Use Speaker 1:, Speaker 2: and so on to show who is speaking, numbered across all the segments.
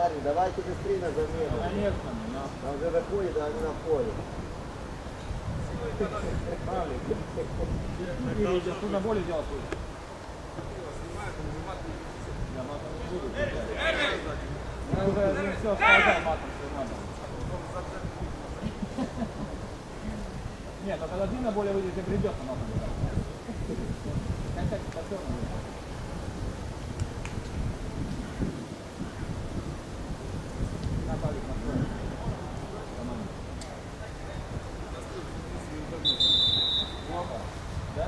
Speaker 1: Парни, давайте быстрее на замену.
Speaker 2: Конечно,
Speaker 1: Там уже выходит, а они на поле.
Speaker 2: Павлик. Что на более делать будет? Я матом не буду. Я уже все сказал матом, что надо. Нет, но когда длинно более выйдет, тебе придется матом. Контакт повторно. На Павлик настроен. Да?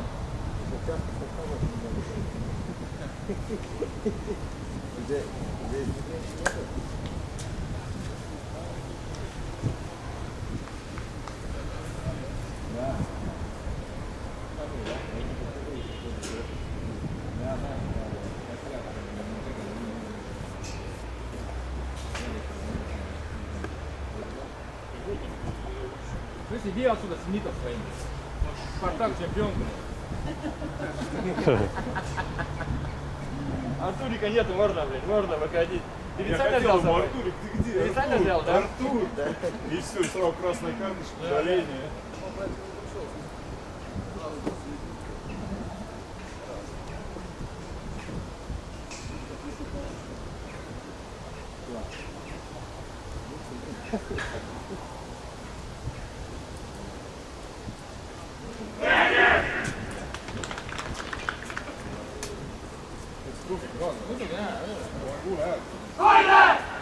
Speaker 1: Здесь нету?
Speaker 2: Да. Слышь, иди отсюда с Митом своим. Спартак чемпионка. Артурика нету, можно, блин, можно выходить. Ты ведь сам взял с собой?
Speaker 3: Артурик, ты где?
Speaker 2: Ты ведь сам взял, да?
Speaker 3: Артур, да? И все, и сразу красная карточка, удаление.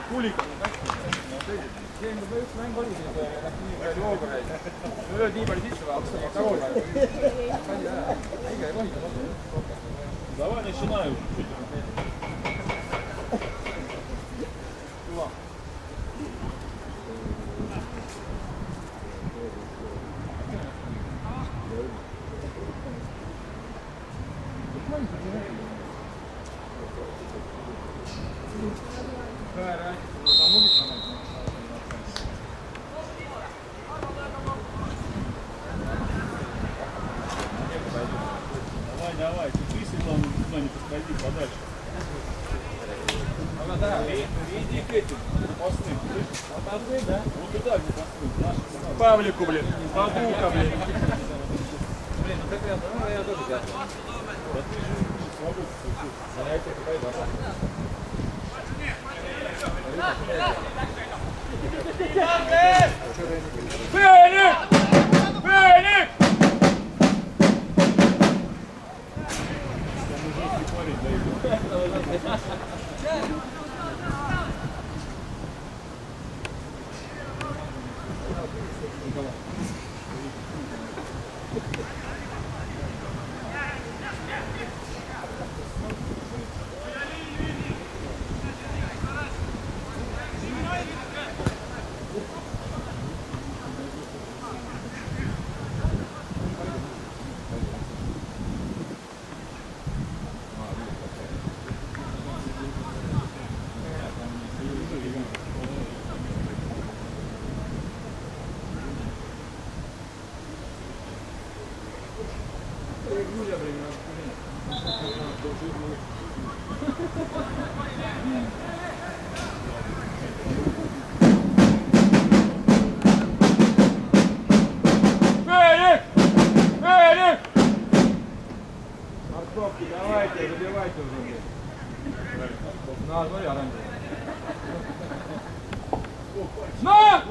Speaker 2: Kuuliko? Mäng oli siis nii palju hooga käis. Lööd nii palju sisse vaata, aga kaua. Äige ei tohi.
Speaker 3: Давай начинай уже чуть.
Speaker 2: Какая разница? Кому не сломать?
Speaker 3: Давай, давай, ты высел там, туда не подходи, подальше.
Speaker 2: Ага, да.
Speaker 3: Иди к этим, запасным, слышишь?
Speaker 2: Отошли, да?
Speaker 3: Вот туда запасным, наши сразу.
Speaker 2: Павлику, блин. Павлука, блин. Блин, ну как я, ну я тоже готов.
Speaker 3: Да ты же свободен.
Speaker 2: Занятие пойду. Феник! Феник! Морковки, давайте, забивайте уже. На, смотри, оранжевый. На!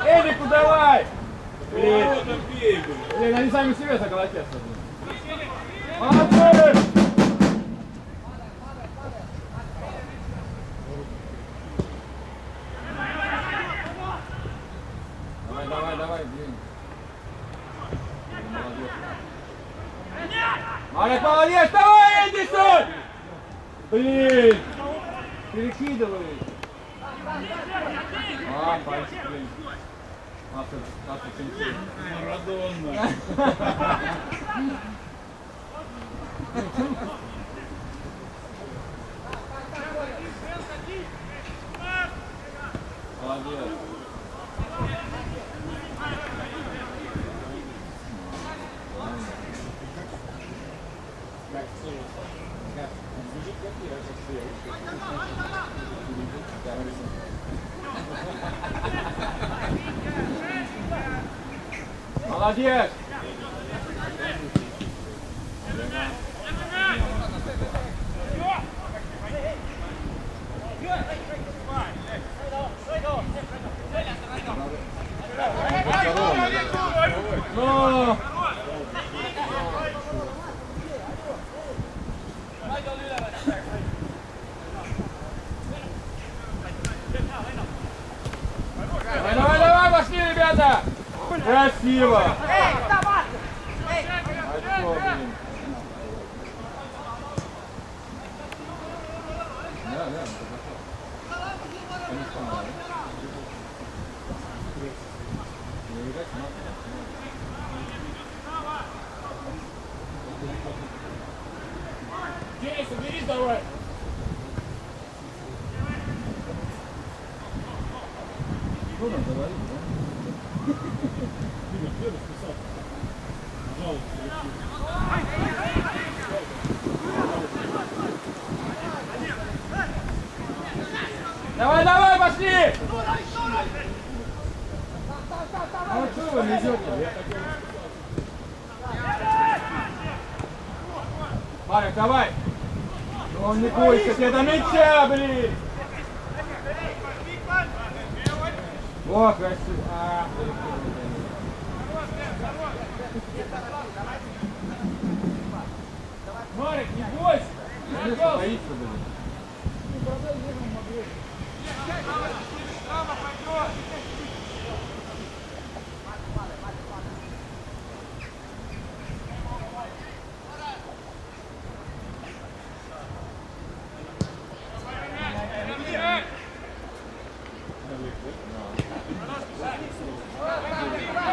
Speaker 2: Эдику давай! Блин, блин, они сами себе заколотятся. Молодцы! Давай, давай, давай, блин. Молодец. Марек, молодец! Давай, Эдисон! Блин! Перекидывай! А, пальчик, блин. Аса чемпион.
Speaker 3: Марадонна.
Speaker 2: Молодец. Молодец! Ну! Давай, давай, давай, пошли, ребята! Красиво! Очко, блин. Денис, уберись давай! Что нам говорит, да? Давай, давай, пошли! Ну что вы лезете? Марик, давай! Ну не бойся, тебе до мяча, блин! О, красиво! Марик, не бойся! Не боится, блин.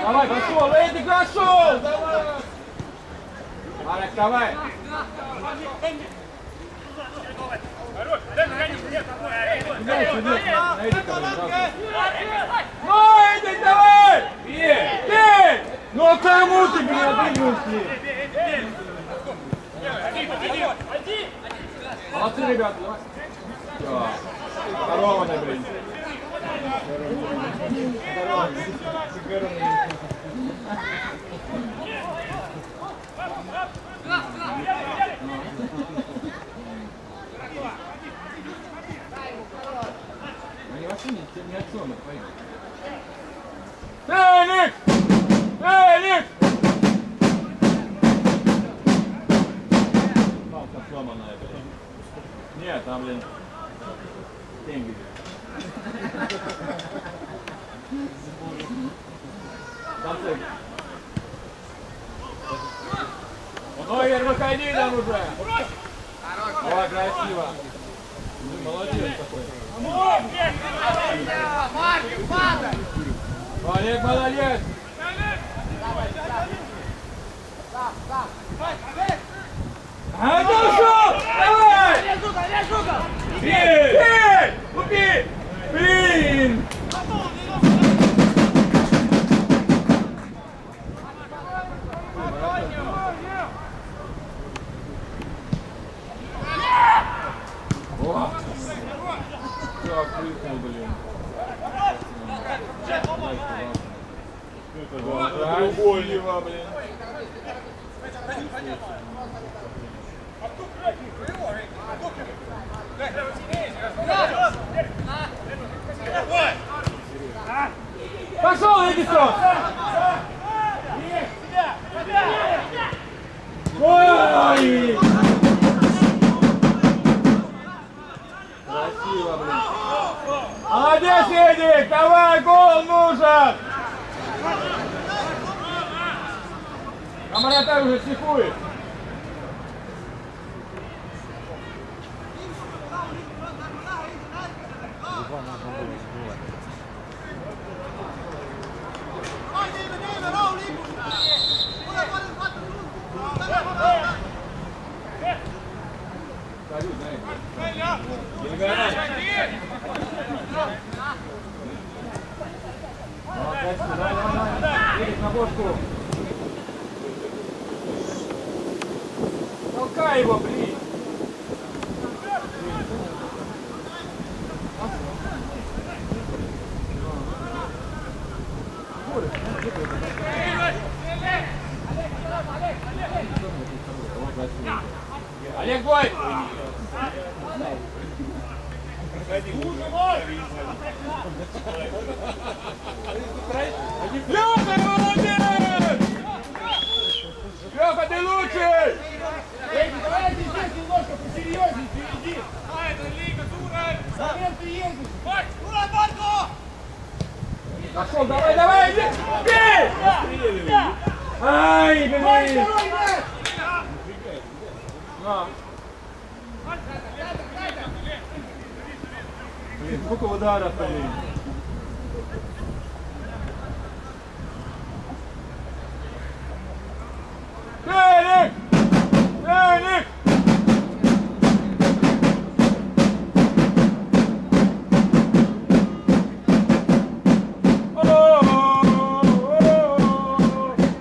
Speaker 2: Давай, пошел, Эдик, пошел! Давай! Марик, давай! Ну, Эдик, давай! Бей! Ну, а кому ты, блин, отыгрываешь? Молодцы, ребята, давай! Все. Здорованы, блин. Они вообще не отцом, это поехали. Феникс! Феникс! Палка сломанная, блин. Нет, там, блин, деньги. Нойер, выходи там уже! Давай, красиво! Ну, молодец такой! Олег, молодец! А, дошел! Давай! Бей! Бей! Убей! Блин! О! Как прыгнул, блин. Это красиво, блин. Пошел, Эдисон! Ой! Красиво, блин. Молодец, Эдик! Давай, гол нужен! А вратарь уже психует. На бошку. Толкай его, блин. их двое! Лёха, молодец! Лёха, ты лучший!
Speaker 4: Эдди, давай ты здесь немножко посерьезнее, впереди. Момент ты ездишь.
Speaker 2: Пошел, давай, давай, иди! Бей! Ай, блин!
Speaker 4: Второй мяч!
Speaker 2: На. Блин, сколько ударов, блин. Феник! Феник!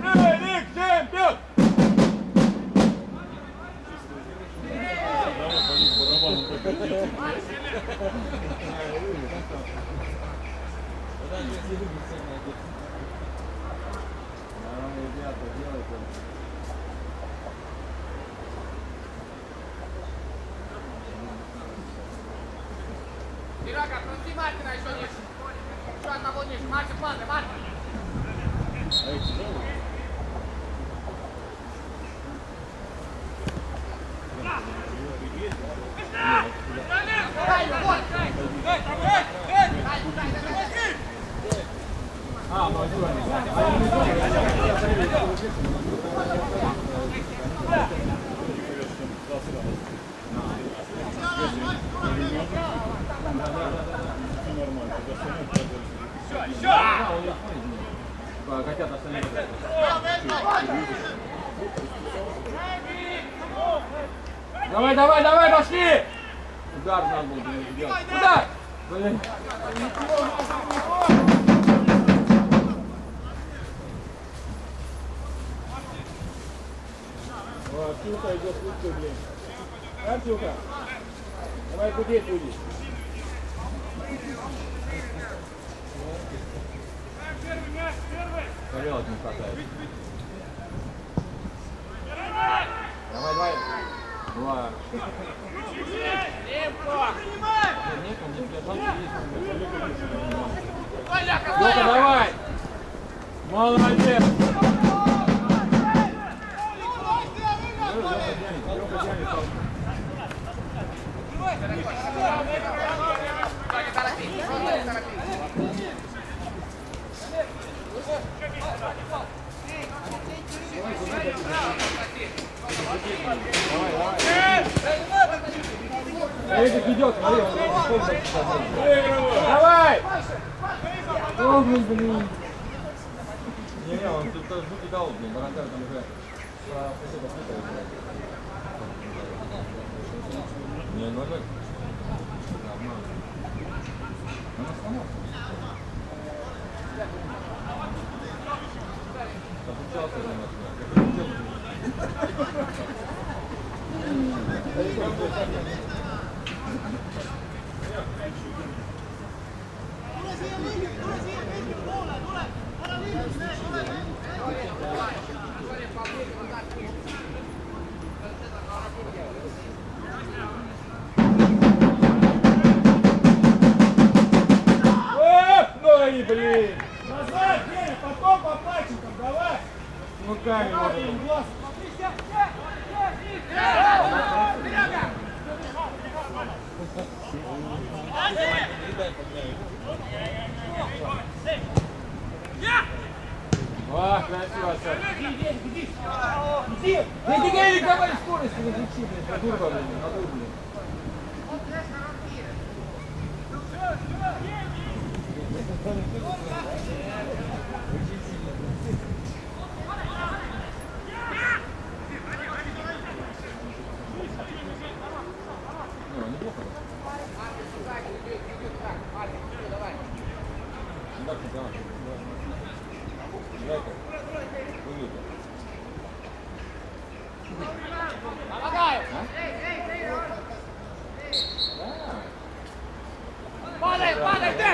Speaker 2: Феник, чемпион!
Speaker 1: Ребята, делайте.
Speaker 5: Серега, прости Мартина еще ниже. Еще одного ниже. Мартин, Мартин, Мартин. Дай, вот.
Speaker 2: Хотят остальные. Давай, давай, давай, пошли! Удар надо было сделать. Удар! Блин.
Speaker 4: Артюха идет лучше, блин. Артюха, давай худеть будешь.
Speaker 2: Тарелок не хватает. Давай, давай. Два. Нет, он не держался, есть. Лёха, давай! Молодец! Смотри, как идет, смотри, давай! О, блин. Не, он тут тоже звуки дал, блин, Барантер там уже про соседа слышал. Не, 0-0. Нормально. Он остановился. Обучался за нас. Ой, блин!
Speaker 4: Назад, Деня, потом по пальчикам, давай.
Speaker 2: Руками
Speaker 4: Вот
Speaker 2: можно.
Speaker 4: им глаз.
Speaker 2: О, красиво, Саша.
Speaker 4: Иди.
Speaker 2: Иди, Гелик, давай скорость, не кричи, блин, натурка, блин, натурка, блин. Не, неплохо. Так, да. Играй-ка. Выглядит.
Speaker 5: Помогаю! Падай, падай, ты!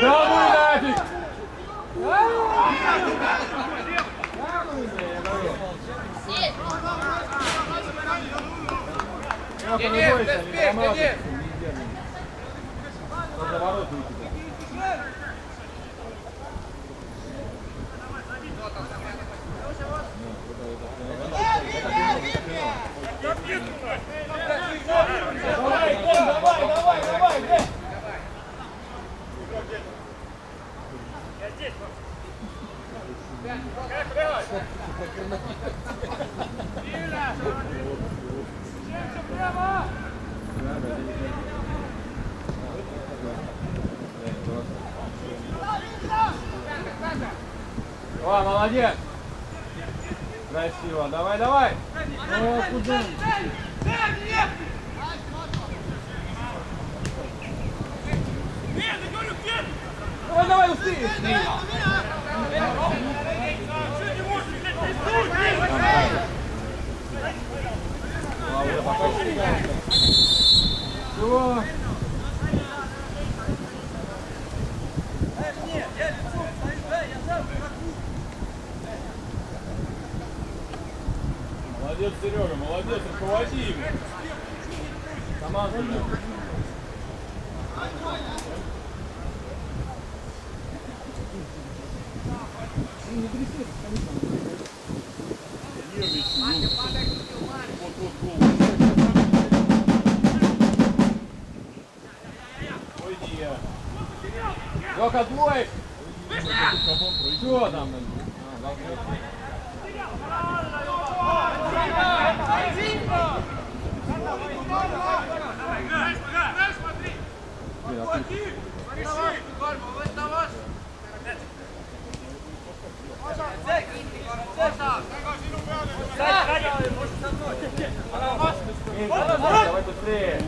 Speaker 2: Да ну нафиг!
Speaker 5: Сеть!
Speaker 2: Лёха, не бойся, не промазывайся, нигде. За ворот выйти.
Speaker 4: Давай, Иван, давай, Глеб!
Speaker 2: О, молодец! Красиво, давай, давай! О, куда? Давай, давай, успей! Чего?
Speaker 4: Молодец, Серега, молодец, руководи им.
Speaker 2: Команда.
Speaker 4: Вот гол. Пойди я.
Speaker 2: Лёха, твой! Что там? Давай быстрее!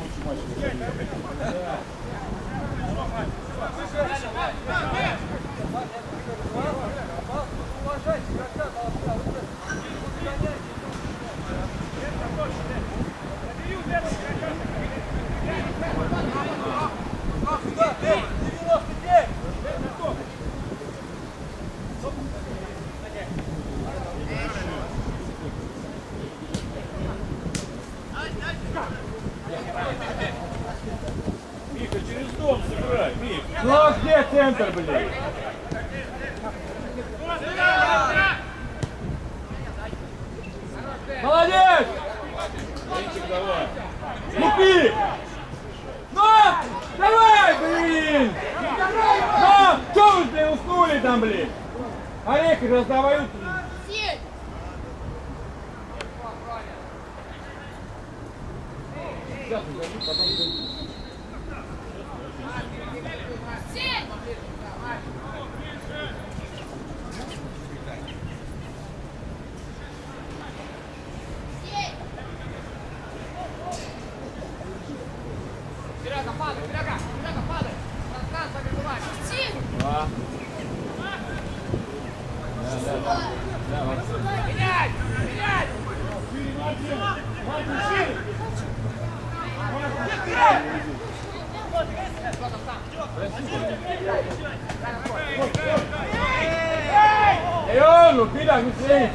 Speaker 4: Миха, через дом сыграй, Мих.
Speaker 2: Ну а где центр, блин? Молодец!
Speaker 4: Денчик давай.
Speaker 2: Лупи! Ну! Давай, блин! Ну! Чё вы, блин, уснули там, блин? Орехи раздавают. Сейчас узови, потом зайди.
Speaker 5: Серега, падай, Серега, падай! Нас забивай!
Speaker 2: Два. Да, Максим.
Speaker 5: Менять! Менять!
Speaker 2: Ey, oğlum, bir dakika, bir şey.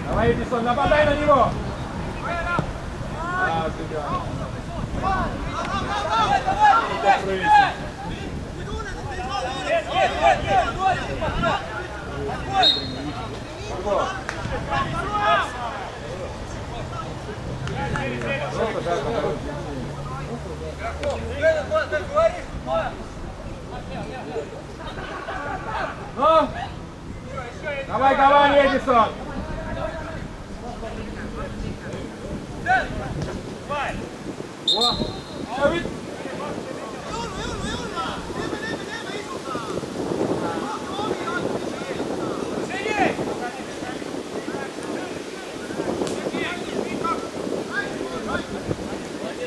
Speaker 2: Давай, Эдисон, нападай на него! А, Ну, давай, Кавани, Эдисон! О, а ведь...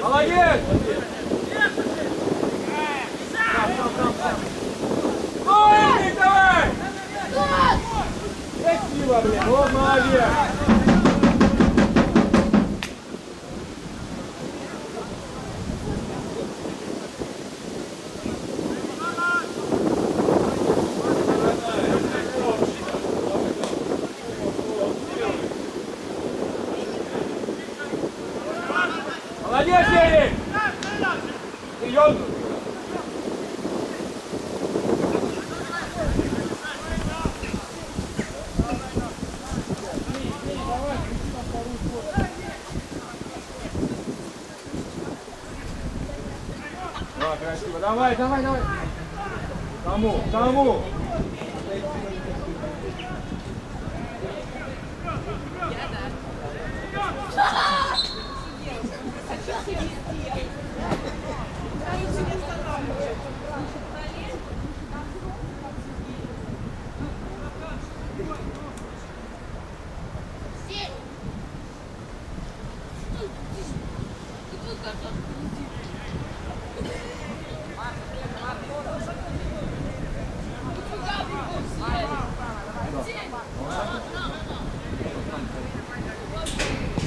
Speaker 2: Молодец! Ой, давай! Красиво, блин, вот молодец!
Speaker 4: Паузу! Да, красиво. Давай, давай, давай. Кому? Кому?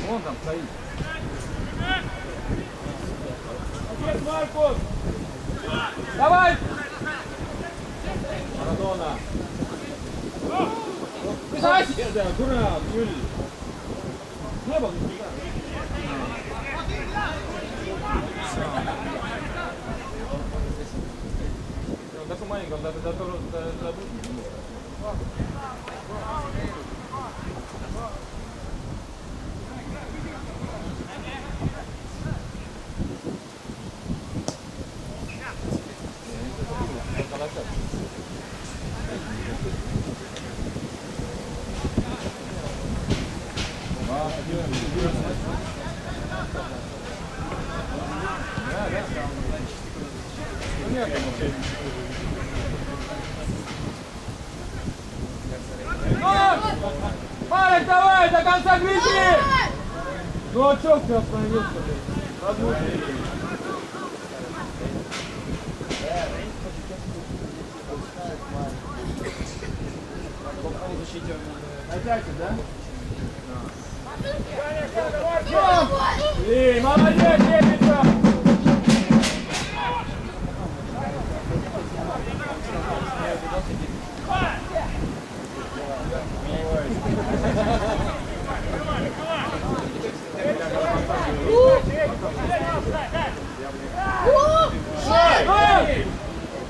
Speaker 2: Вон там стоит.
Speaker 4: Отец Маркус! Давай! Марадона! Писать! Да, дурак, Юрий! Не было нифига.
Speaker 2: Он такой маленький, он даже до
Speaker 4: Марик, давай, до конца грязи! Ну а чё ты остановился, блядь? Размутили. Опять, да? Эй, молодец, Лепица!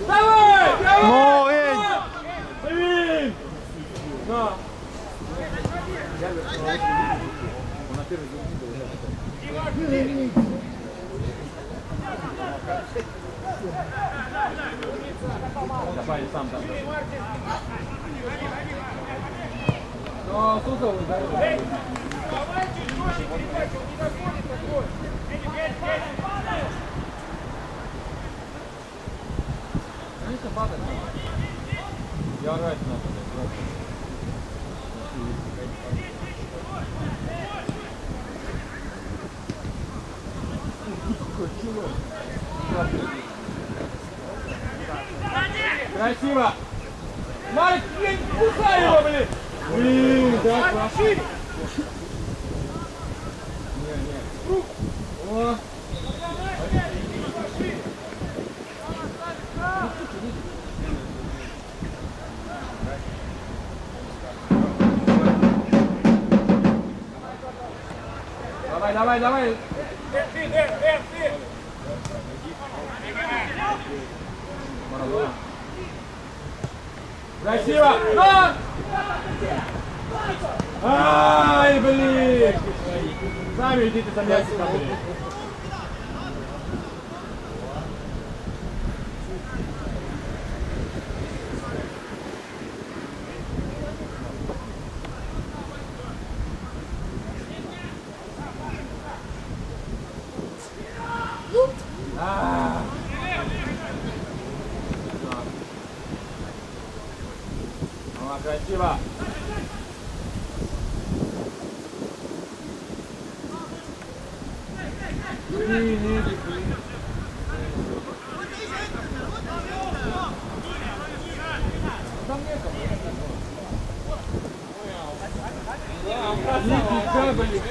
Speaker 4: Давай!
Speaker 3: Ну, эй!
Speaker 4: Блин! На!
Speaker 2: Давай сам там.
Speaker 4: Но Сусов здоровый.
Speaker 2: Конечно, падать надо. И орать надо.
Speaker 4: Красиво! Марк, блин, кусай его, блин! Блин, да, классно. О! Давай, давай, давай! Красиво! Но! Ай, блин! Сами идите за мячиком, блин. Красиво! Блин. Там нет. Нифига, блин.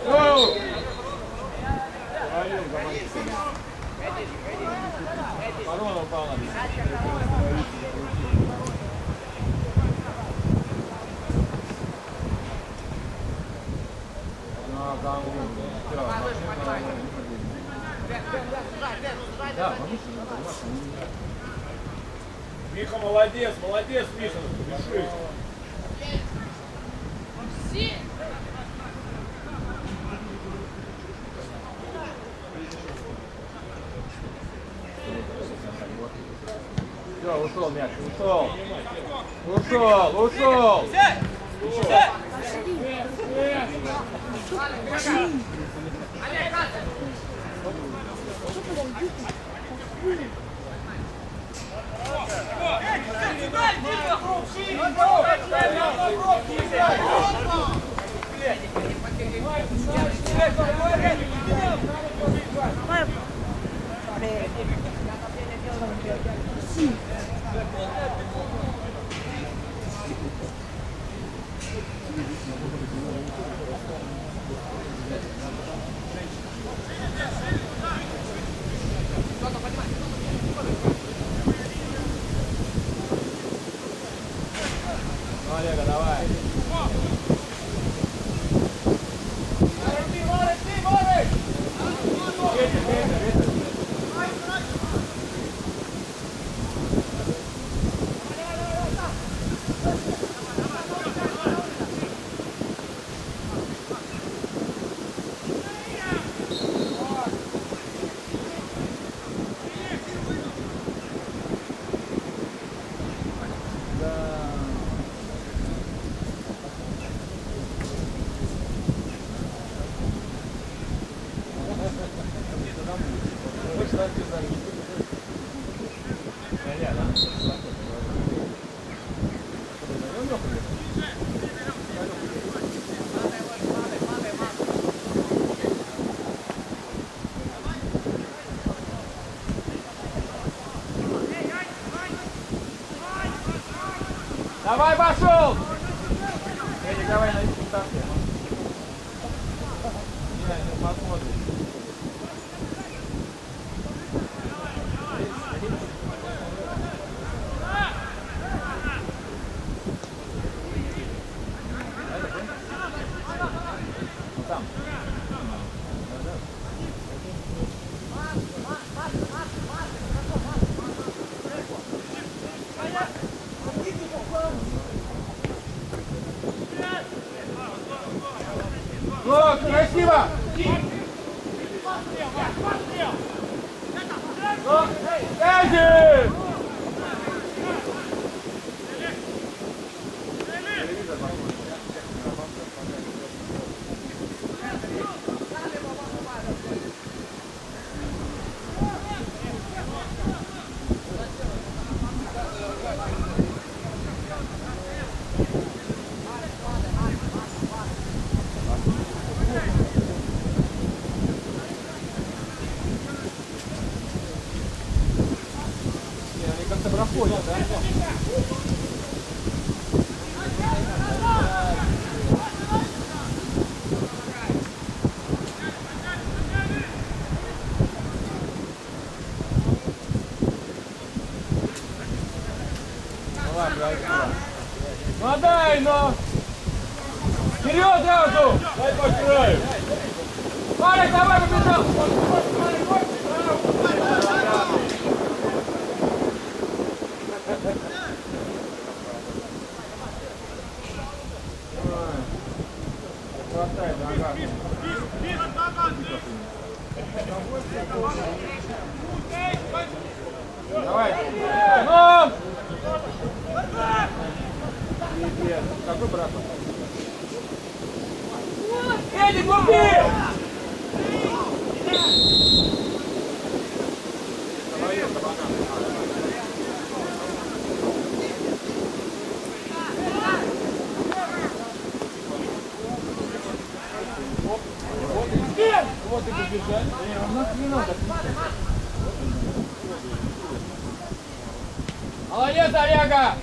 Speaker 4: Оу! Парон упал на меня. Там
Speaker 3: Миха, молодец, молодец, Миша, пиши.
Speaker 4: Все, ушел мяч, ушел. Ушел. Олега, давай. Давай, пошел! Эдик, давай на дистанцию. Не посмотрим. Там. О, красиво! Эдик! Они как-то проходят, да? Давай, правильно. Ну отдай, но! Вперед сразу!
Speaker 3: Дай по краю.
Speaker 4: Марик, давай, побежал! Хватай, нога. Давай! Ну! Привет. Какой брат? Эдик, лупи! Вот и побежать. У нас не надо. Молодец, Олега!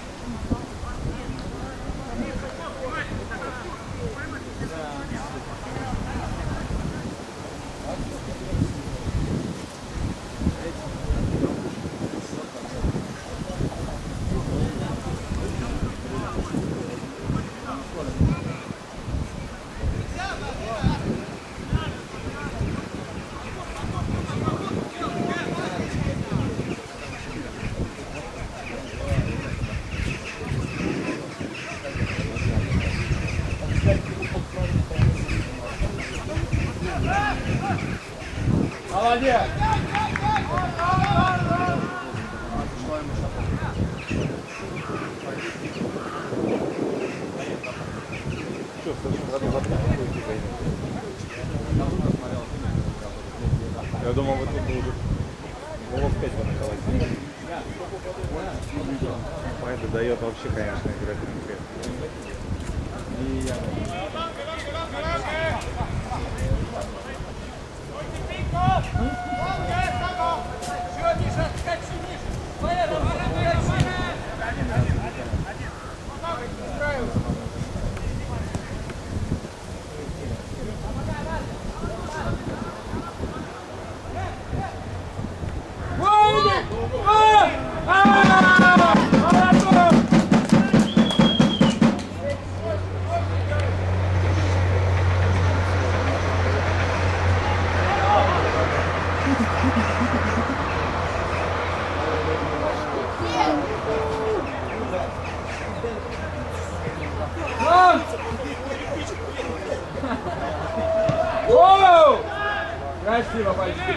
Speaker 4: Молодец!
Speaker 3: Я думал, вот тут будет голов 5 в наколотить. Это дает вообще, конечно, играть конкретно.
Speaker 4: Оу! Красиво почти.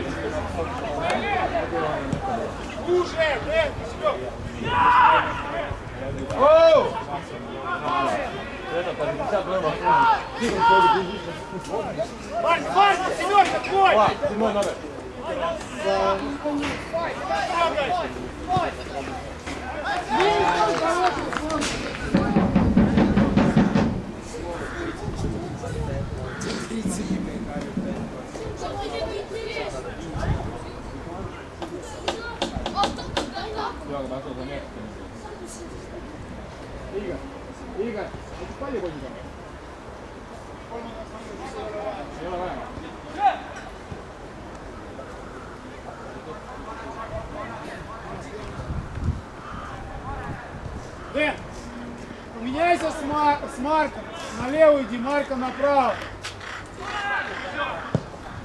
Speaker 4: Оу! Это по 50 номер.
Speaker 5: Марк, семерка, твой!
Speaker 4: Седьмой номер. Игорь, спали годненько?
Speaker 6: Дэн, поменяйся с Марком. Налево иди, Марка направо.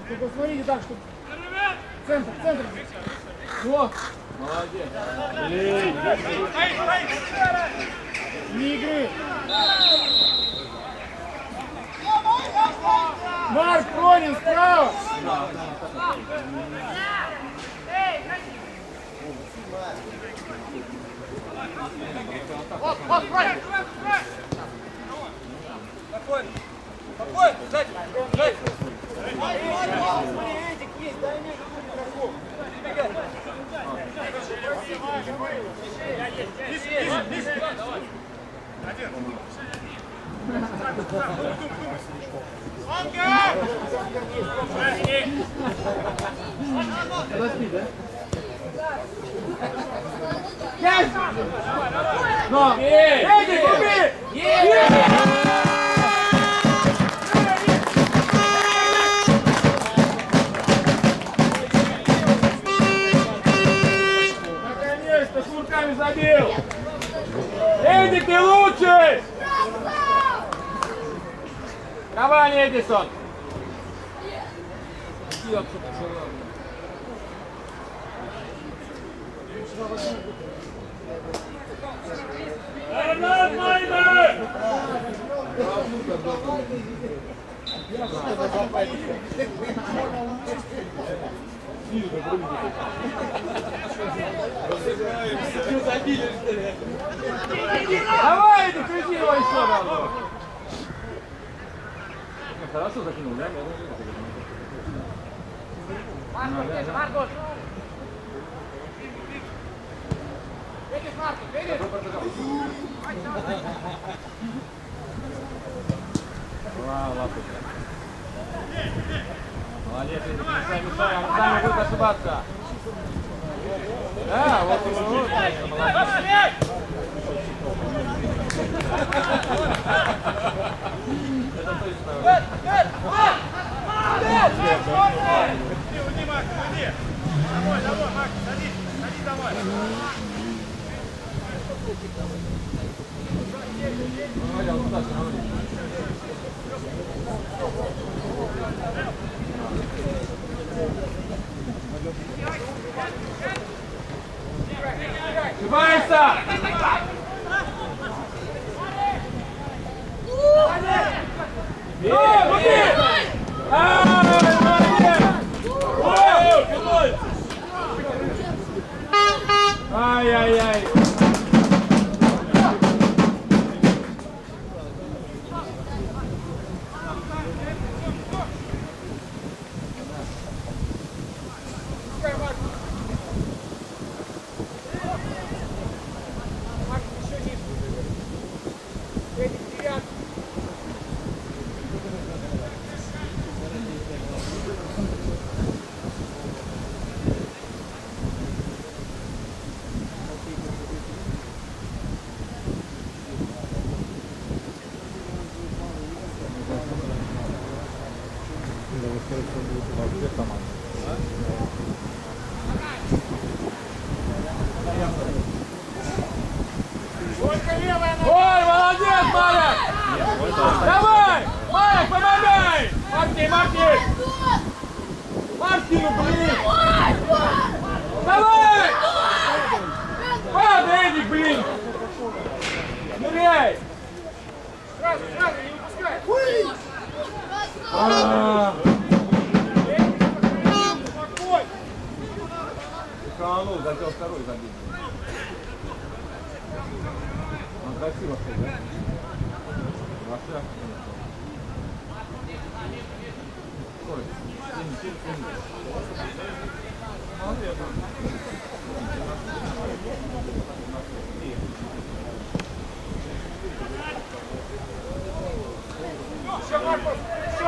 Speaker 6: Только смотрите так, чтобы центр.
Speaker 4: Вот. Молодец.
Speaker 6: Не игры. Марк, Пронин, справа.
Speaker 5: Спокойно, сзади, сзади.
Speaker 4: Подожди, да? Есть! Но! Эдик, убей! Наконец-то шнурками забил! Эдик, ты лучший! Давай, Эдисон! Давай, ты крути его еще разок! Хорошо закинул, да?
Speaker 5: Маркус! Видишь, Маркус, видишь?
Speaker 4: Молодец, мешай, он сами будет ошибаться. Да, вот молодец. Это точно.
Speaker 3: Уйди, Макс, уйди. Давай, Макс, садись, давай.
Speaker 4: Сбивайся! Молодец! Ай-яй-яй-яй-яй. Ой, молодец, Марек! Давай! Марек, помогай! Мартин! Мартину, блин! Давай! Падай, Эдик, блин! Ныряй!
Speaker 6: Сразу, не выпускай. Спокойно.
Speaker 4: Канул, хотел второй забить. Он красиво, кстати, да? Вообще. Ой,
Speaker 6: Все, Марков, все.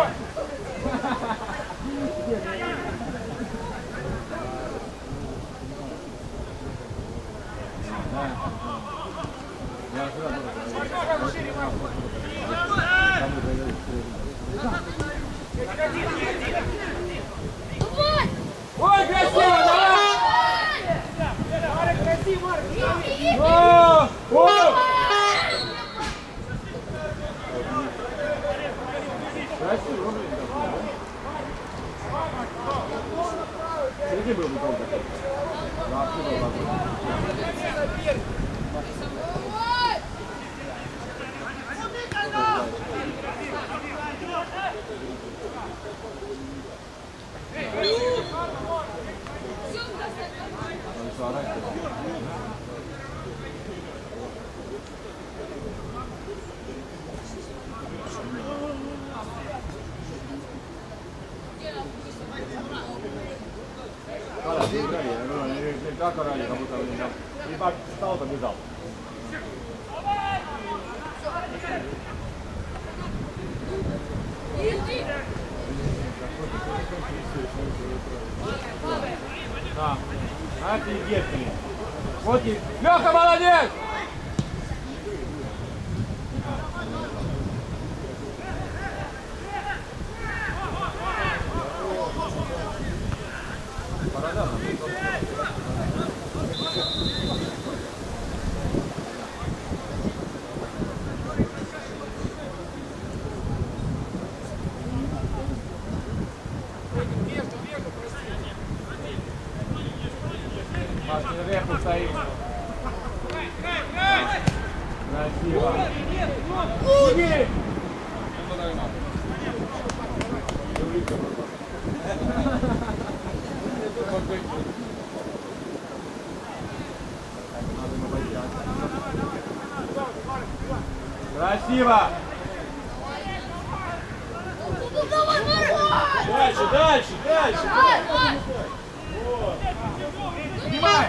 Speaker 6: Марков, шире, Марков.
Speaker 4: ой, красиво, давай!
Speaker 6: Марк, красиво, Марк.
Speaker 4: О! О! Красиво, блин, среди был бы гол такой. Вообще был такой. Так орали, как будто и так встал, побежал. Да. Офигеть, блин. Вот и... Лёха, молодец! Мартин Репу стоит. Красиво. Иди! Красиво! Дальше, дальше, дальше! Снимай!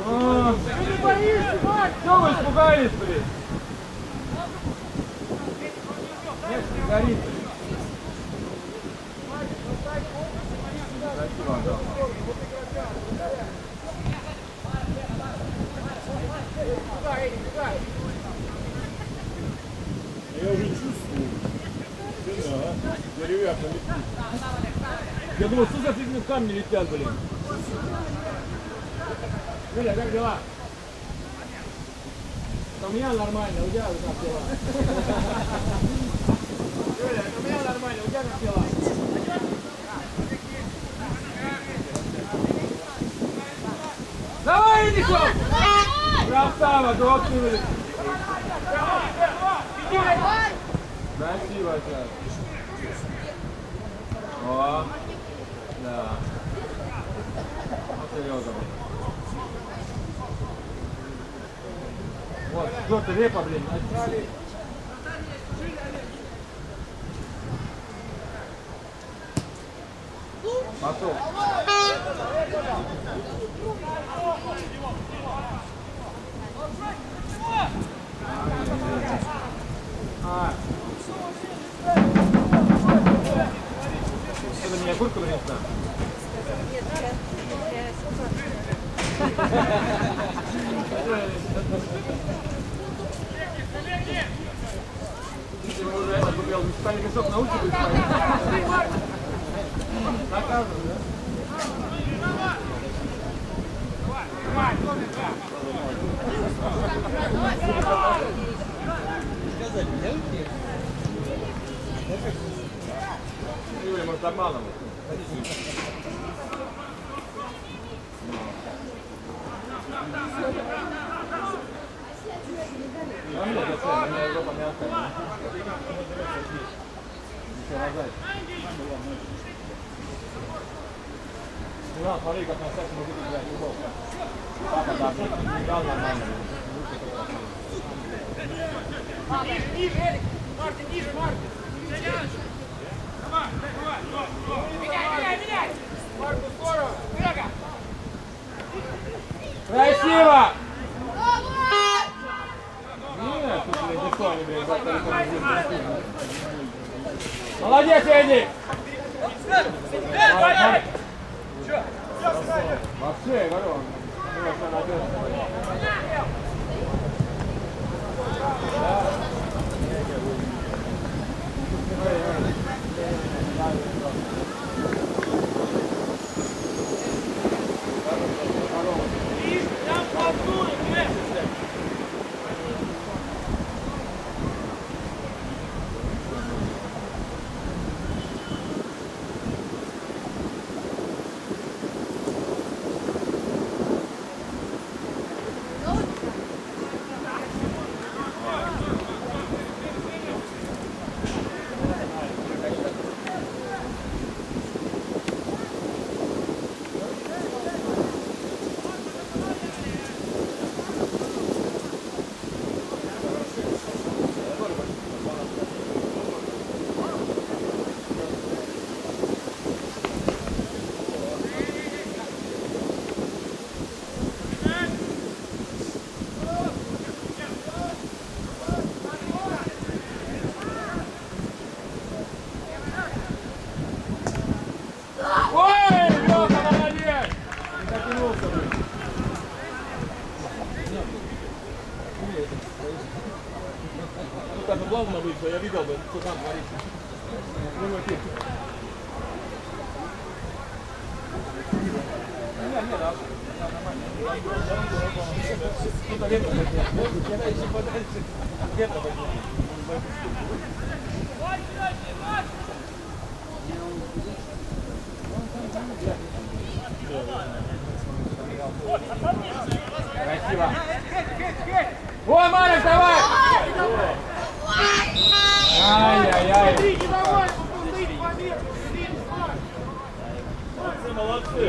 Speaker 4: Ты не боишься, Марк? Что вы испугались, блин? Нет, не горит. Красиво, Антон.
Speaker 3: Я уже чувствую. Деревяшка летит.
Speaker 4: Я думал, что за фигня камни летят, блин. Юля, как дела? У меня нормально, у тебя как дела? Юля, у меня нормально, у тебя как дела? Давай, Никол! Красава, доткнули. Красиво сейчас. О, да. Вот серьезно. Вот, жёлтый репа, блин. Пошел. Это меня куртку принесла?
Speaker 7: Нет, я
Speaker 4: Если бы уже это купил, мечтали мешок на улице будет ставить. Наказываю, да? Юля, может, обманывать. А мне зачем? У меня жопа мягкая. Ничего рожать. Ну, смотри, как на сайте мужик играет футбол. Папа, да, блин, играл нормально.
Speaker 6: Ниже, Эрик! Мартин, ниже, Мартин! Меняй! Марку, скоро! Берега!
Speaker 4: Красиво! Нет, тут никто не бьет, завтра никто не бьет. Молодец, Эдик! Вообще, я говорю, он надежный. Так плавно вышло, я видел бы, что там творится. Нет, да. Что-то ветра подняло. Я еще подальше. Ветра подняло. Красиво. О, Марик, давай! Ай-яй-яй.
Speaker 3: Молодцы!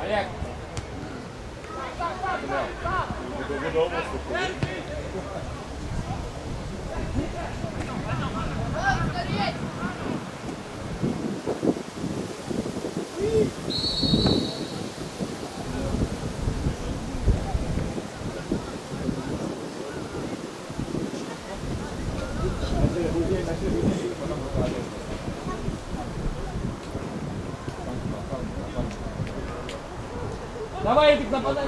Speaker 4: Олег. Давай, Эдик, нападай.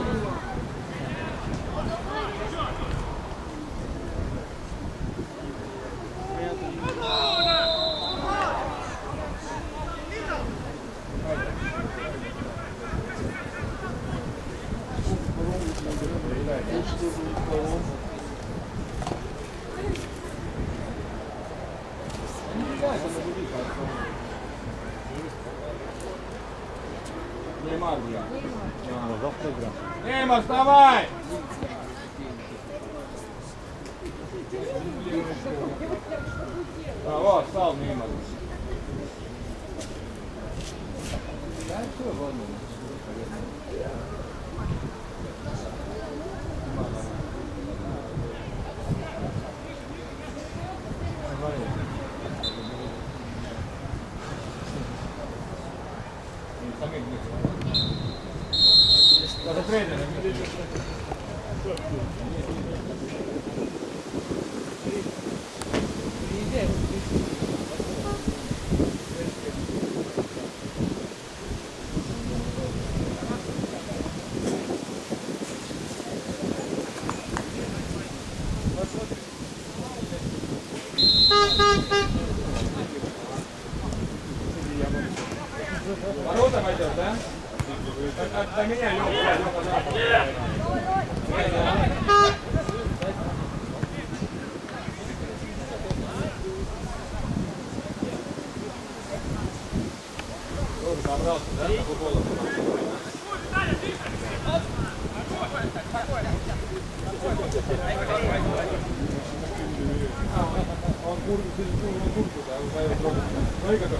Speaker 4: Неймар, бля. Неймар, вставай! А, вот, встал Неймар. Да, все, ладно. Ворота пойдет, да? До меня, Лёха, собрался, да? Футбола. Он куртку, да, узнаёт дорогу. Смотри, как он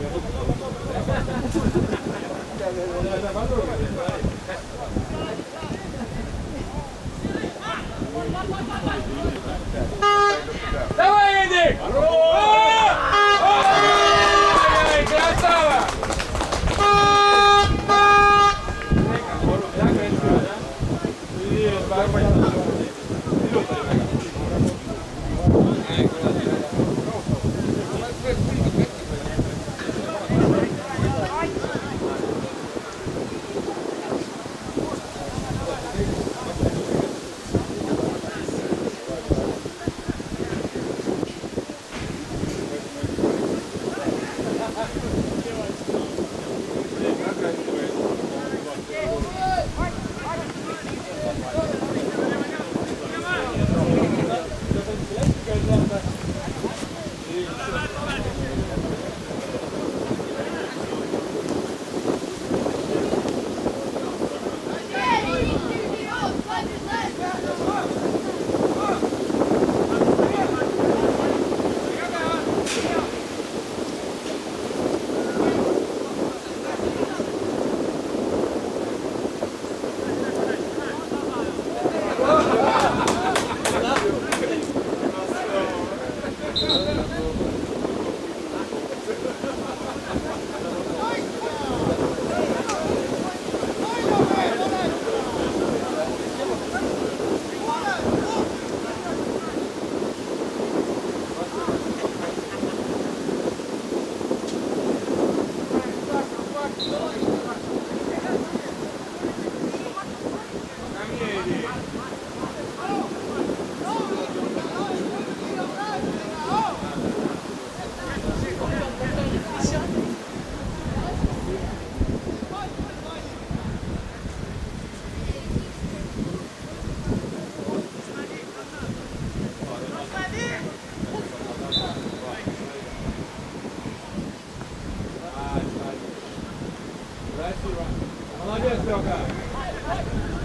Speaker 4: давай, Эдик! Ой, красава! Молодец, Лёха!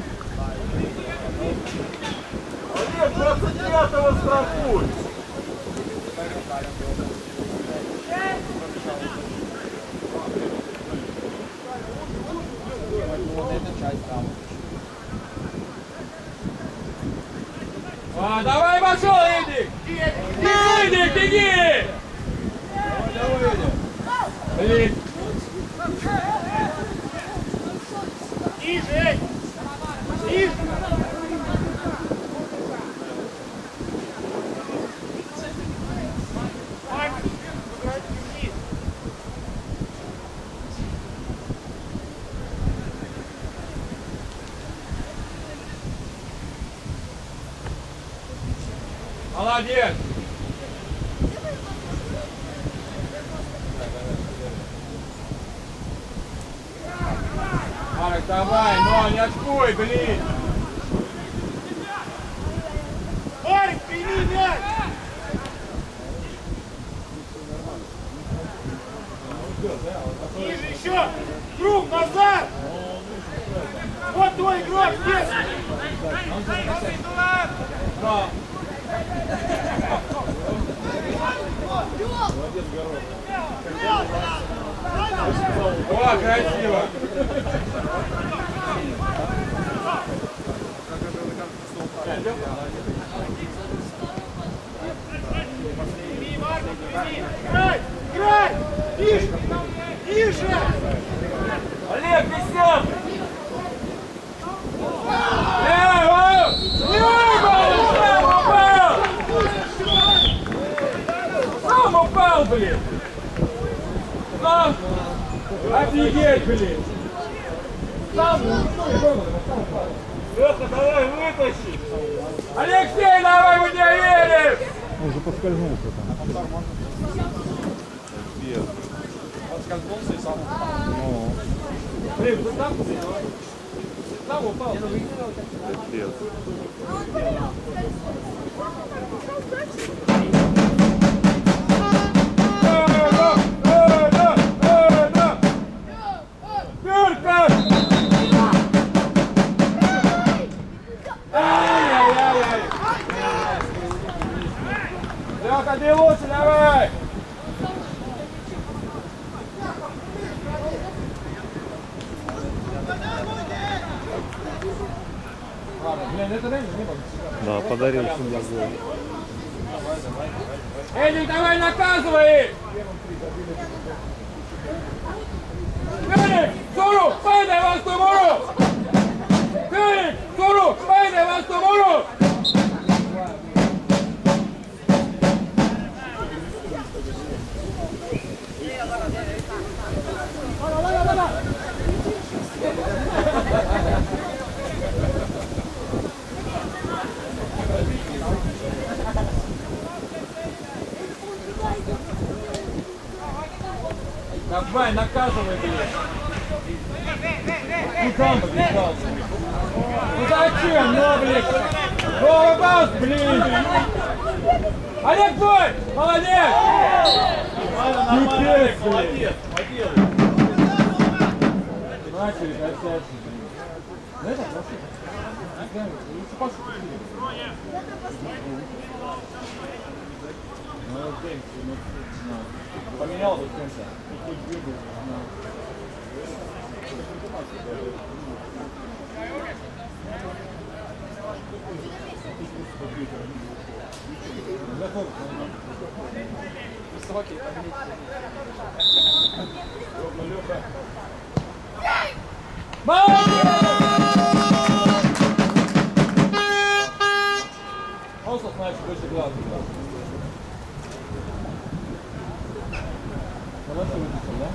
Speaker 3: штрафуй.
Speaker 4: А, давай, пошел, Эдик! Эдик, беги! Блин.
Speaker 6: Тише! Тише! Марк, играть вниз!
Speaker 4: Молодец! Марк, давай, но не очкуй, блин!
Speaker 6: Марк, прими мяч! Ниже еще! Круг назад! Вот твой игрок, здесь!
Speaker 4: Да. О, красиво!
Speaker 6: Прими, Марк, прими! Играй! Играй! Тише! Тише!
Speaker 4: Олег, висел! Лево! Лево! Сам упал, блин! Сам! Офигеть, блин! Сам упал!
Speaker 3: Леха, давай вытащи.
Speaker 4: Алексей, давай, мы тебя верим!
Speaker 8: Он уже поскользнулся там.
Speaker 2: Отскользнулся и сам упал.
Speaker 8: Ну,
Speaker 4: Блин, ты сам упал? Сам упал.
Speaker 8: пипец.
Speaker 4: Лёха, ты лучше, давай! Блин, это реально не было.
Speaker 8: Да, подарил себе гол.
Speaker 4: Эдик, давай наказывай! Фелик, Суру, пайдай вас тумуру! Фелик, Суру, пайдай вас тумуру! Давай, наказывай, блин. Куда он побежался? Ну зачем? Ну, блин. Голубас, блин. Олег твой! Молодец!
Speaker 3: Нормально, молодец, молодец.
Speaker 4: Начали косячить, блин. Ну это хорошо. Лучше пошел. Молодец, поменял бы конца. Ослов начал больше глаз. Хорошо выпустил, да?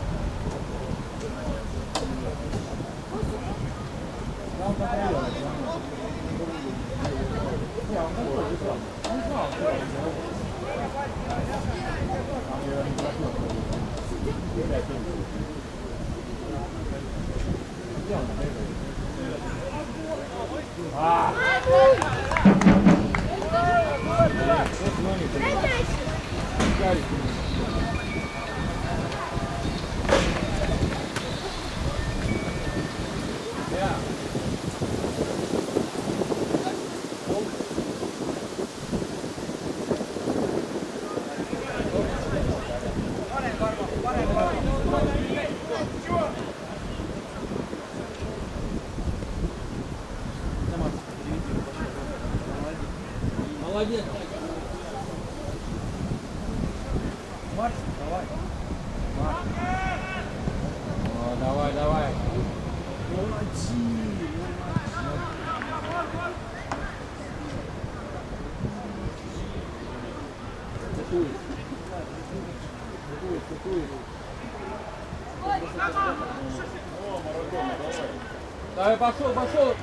Speaker 4: Там контролировать, да? Не, он такой выиграл. Он знал, что он делал. Там я не просил. Где он бегает? Вот номер. Гарик.
Speaker 2: Молодец. Марс, давай. Марс. О, давай, давай. Давай, пошел, пошел.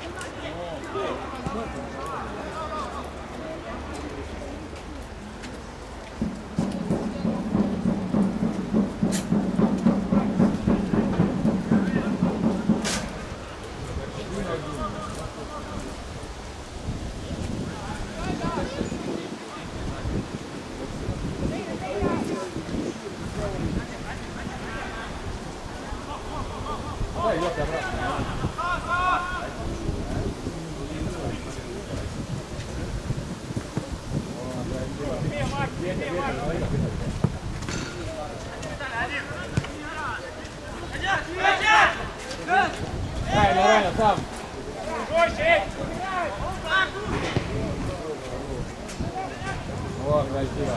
Speaker 2: Давай, Лёха, обратно. Правильно, правильно, сам. Вот, красиво.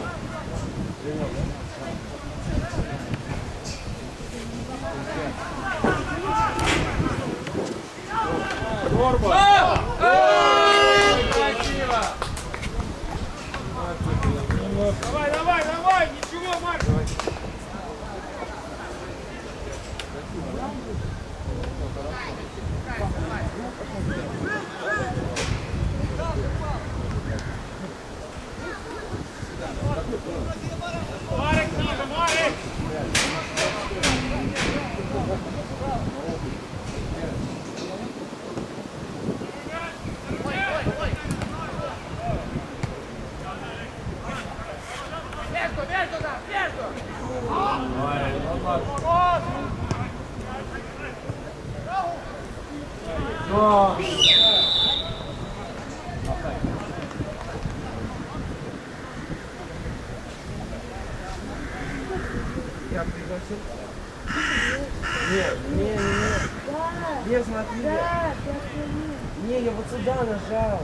Speaker 2: Горба! Красиво!
Speaker 6: Давай, давай, давай, ничего, Марк. Марик, надо, Марик!
Speaker 5: Между, да, между!
Speaker 2: Но!
Speaker 9: Я пригласил? Нет, не, не, смотри.
Speaker 7: Да,
Speaker 9: Не, я вот сюда нажал.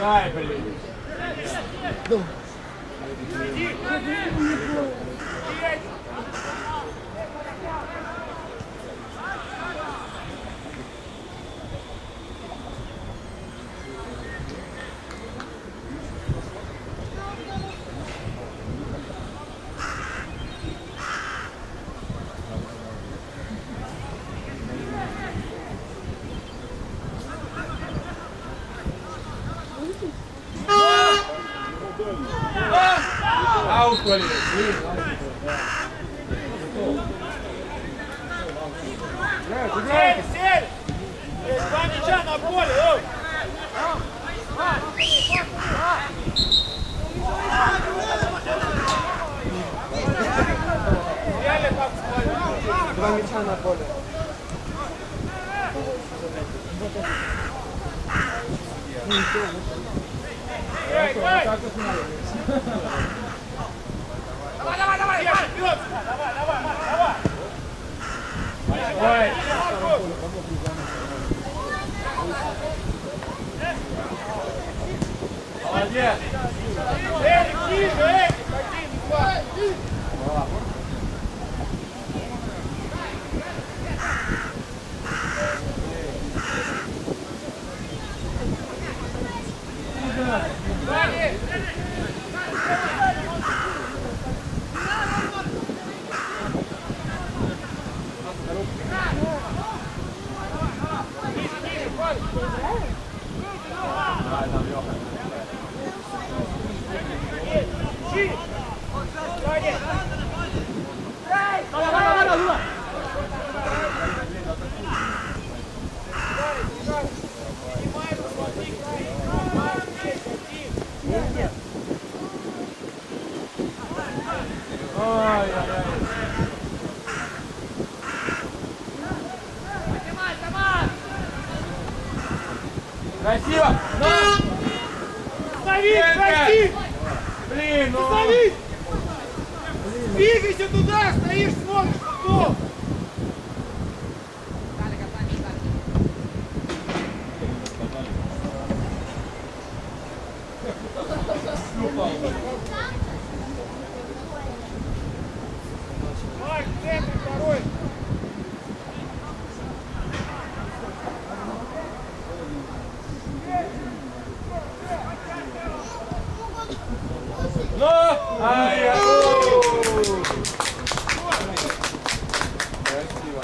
Speaker 2: Ай, блин. Аут, Коля.
Speaker 6: Сели, сели! Есть два мяча на поле, ой! Сели, как спали.
Speaker 9: Два мяча на поле.
Speaker 6: Эй, эй!
Speaker 5: Давай, давай, давай!
Speaker 6: Вперед! Давай, давай, Марк, давай!
Speaker 2: Ой. Молодец.
Speaker 6: Эрик, ниже, Эрик! Один, два!
Speaker 2: Давай, там, Лёха.
Speaker 6: Щи! Сзади!
Speaker 4: Красиво! На!
Speaker 6: Остановись, прости!
Speaker 4: Блин, ну!
Speaker 6: Остановись! Двигайся туда, стоишь, смотришь, кто? Марк, в центре второй.
Speaker 4: Ну! Ай-яй! Красиво.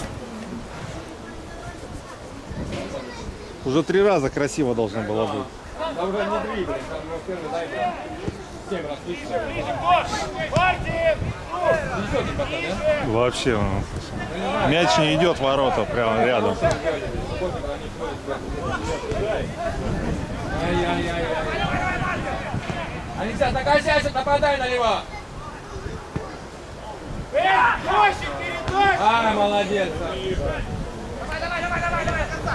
Speaker 8: Уже 3 раза красиво должно было быть.
Speaker 4: Там уже не 3, блин, там первый дай 7 раз лично.
Speaker 6: Ближе, Мартин!
Speaker 4: Несет не пока, да?
Speaker 8: Вообще, мяч не идет в ворота, прямо рядом.
Speaker 4: Ай-яй-яй-яй. Алексей, докачайся, нападай на него.
Speaker 6: Мощик, передача!
Speaker 4: Ай, молодец.
Speaker 5: Давай, до конца.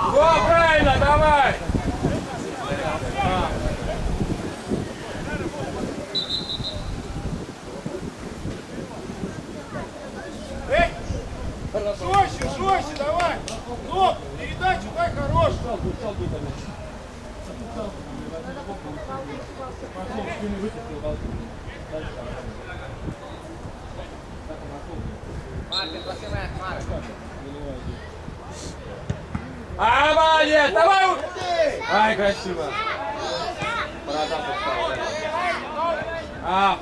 Speaker 4: О, правильно, давай.
Speaker 6: Жестче, давай! Ну, передачу дай хорошую!
Speaker 5: Мартин, посылай, Марк.
Speaker 4: А, молодец, давай. Ай, красиво. Борода подстала. А.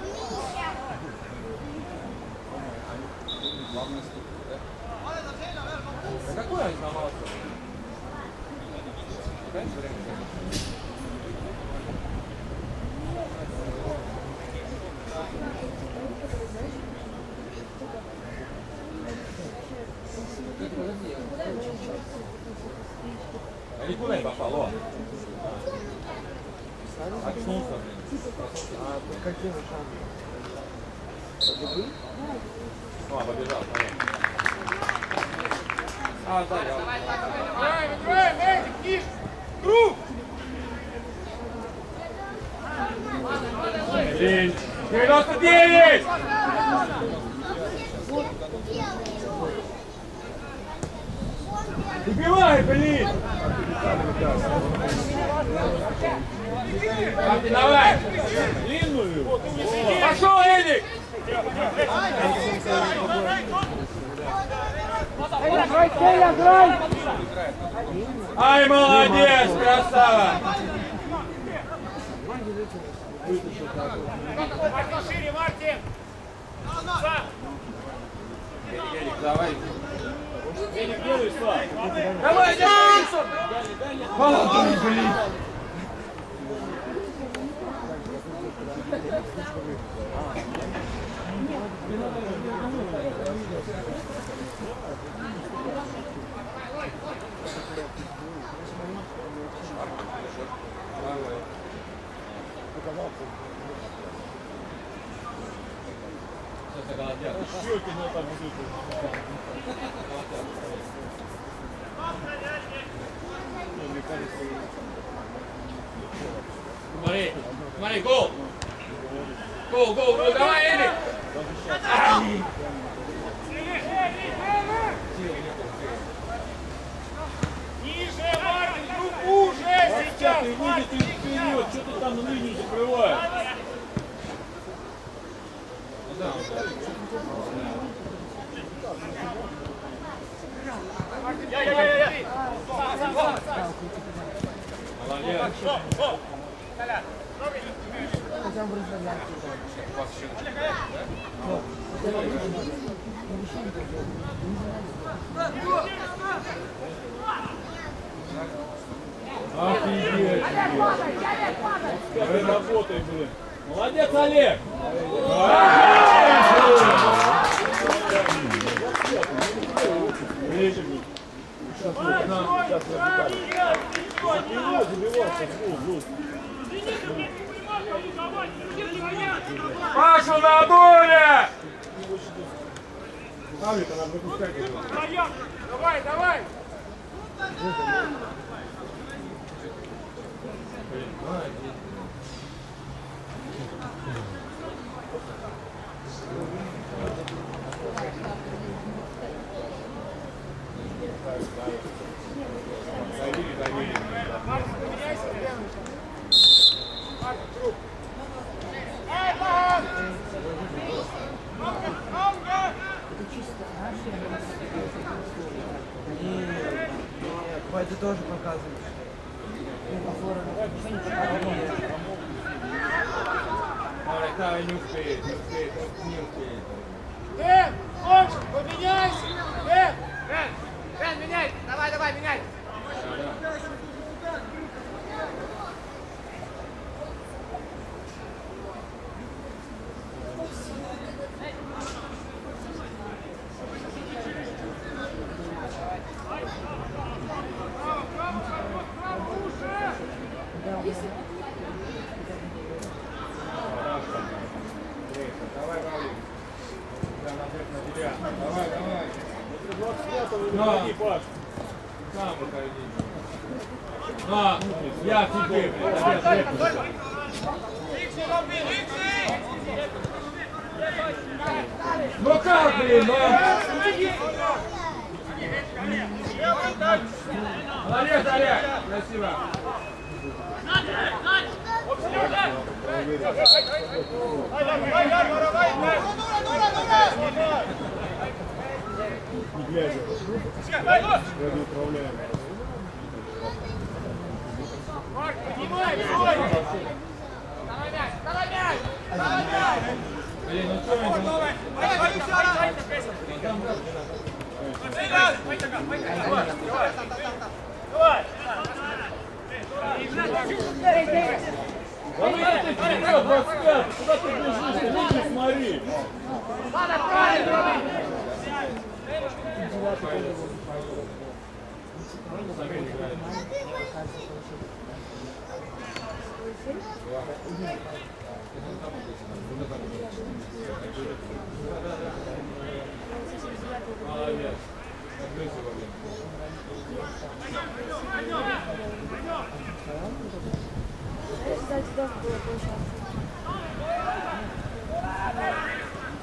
Speaker 4: Да какой он сломался? А никуда не попало. Очнулся, блин.
Speaker 9: А тут какие шансы?
Speaker 4: О, побежал, понятно. А, да, я...
Speaker 6: Играем, Эдик, ниже! Круг!
Speaker 4: 99! Убивай, блин! Мартин, давай! Длинную! Пошел, Эдик! Ай, молодец, красава!
Speaker 6: Мартин, шире, Мартин!
Speaker 4: Эдик, давай!
Speaker 3: Делай, Слав.
Speaker 4: Давай, Джейсон! Молодой, блин!
Speaker 3: Щеки на там высыпали.
Speaker 4: Смотри, смотри, гол! Гол, гол, гол, давай, Эдик!
Speaker 6: Ниже, Мартин, группу уже сейчас!
Speaker 3: Ты выйди ты вперед, что ты там линию закрываешь?
Speaker 4: Молодец!
Speaker 3: Офигеть! Работай, блин! Молодец, Олег! Ближе, блин. Сейчас
Speaker 4: Пашу на доле!
Speaker 3: Павлика надо выпускать.
Speaker 6: Давай, давай!
Speaker 9: Хватит тоже показывать.
Speaker 4: Marek, dawaj, nie uspieje, nie uspieje.
Speaker 6: Дэн, Ольга, поменяйся! Дэн!
Speaker 5: Дэн, меняй! Давай, давай, меняй!
Speaker 4: Давай, Валик. Я на тебя. Давай, давай.
Speaker 3: Выходи, Паш.
Speaker 4: Сам выходи. На, я тебе, блядь. Ну как, блин, ну? Молодец, Олег, красиво.
Speaker 3: Не глядя. Вроде управляем.
Speaker 5: Давай мяч! Давай мяч! Давай мяч!
Speaker 4: Блин, ну что это?
Speaker 3: Давай ты вперед, 25! Куда ты бежишь? Ты не смотри!
Speaker 5: Ладно, правильно!
Speaker 4: Молодец.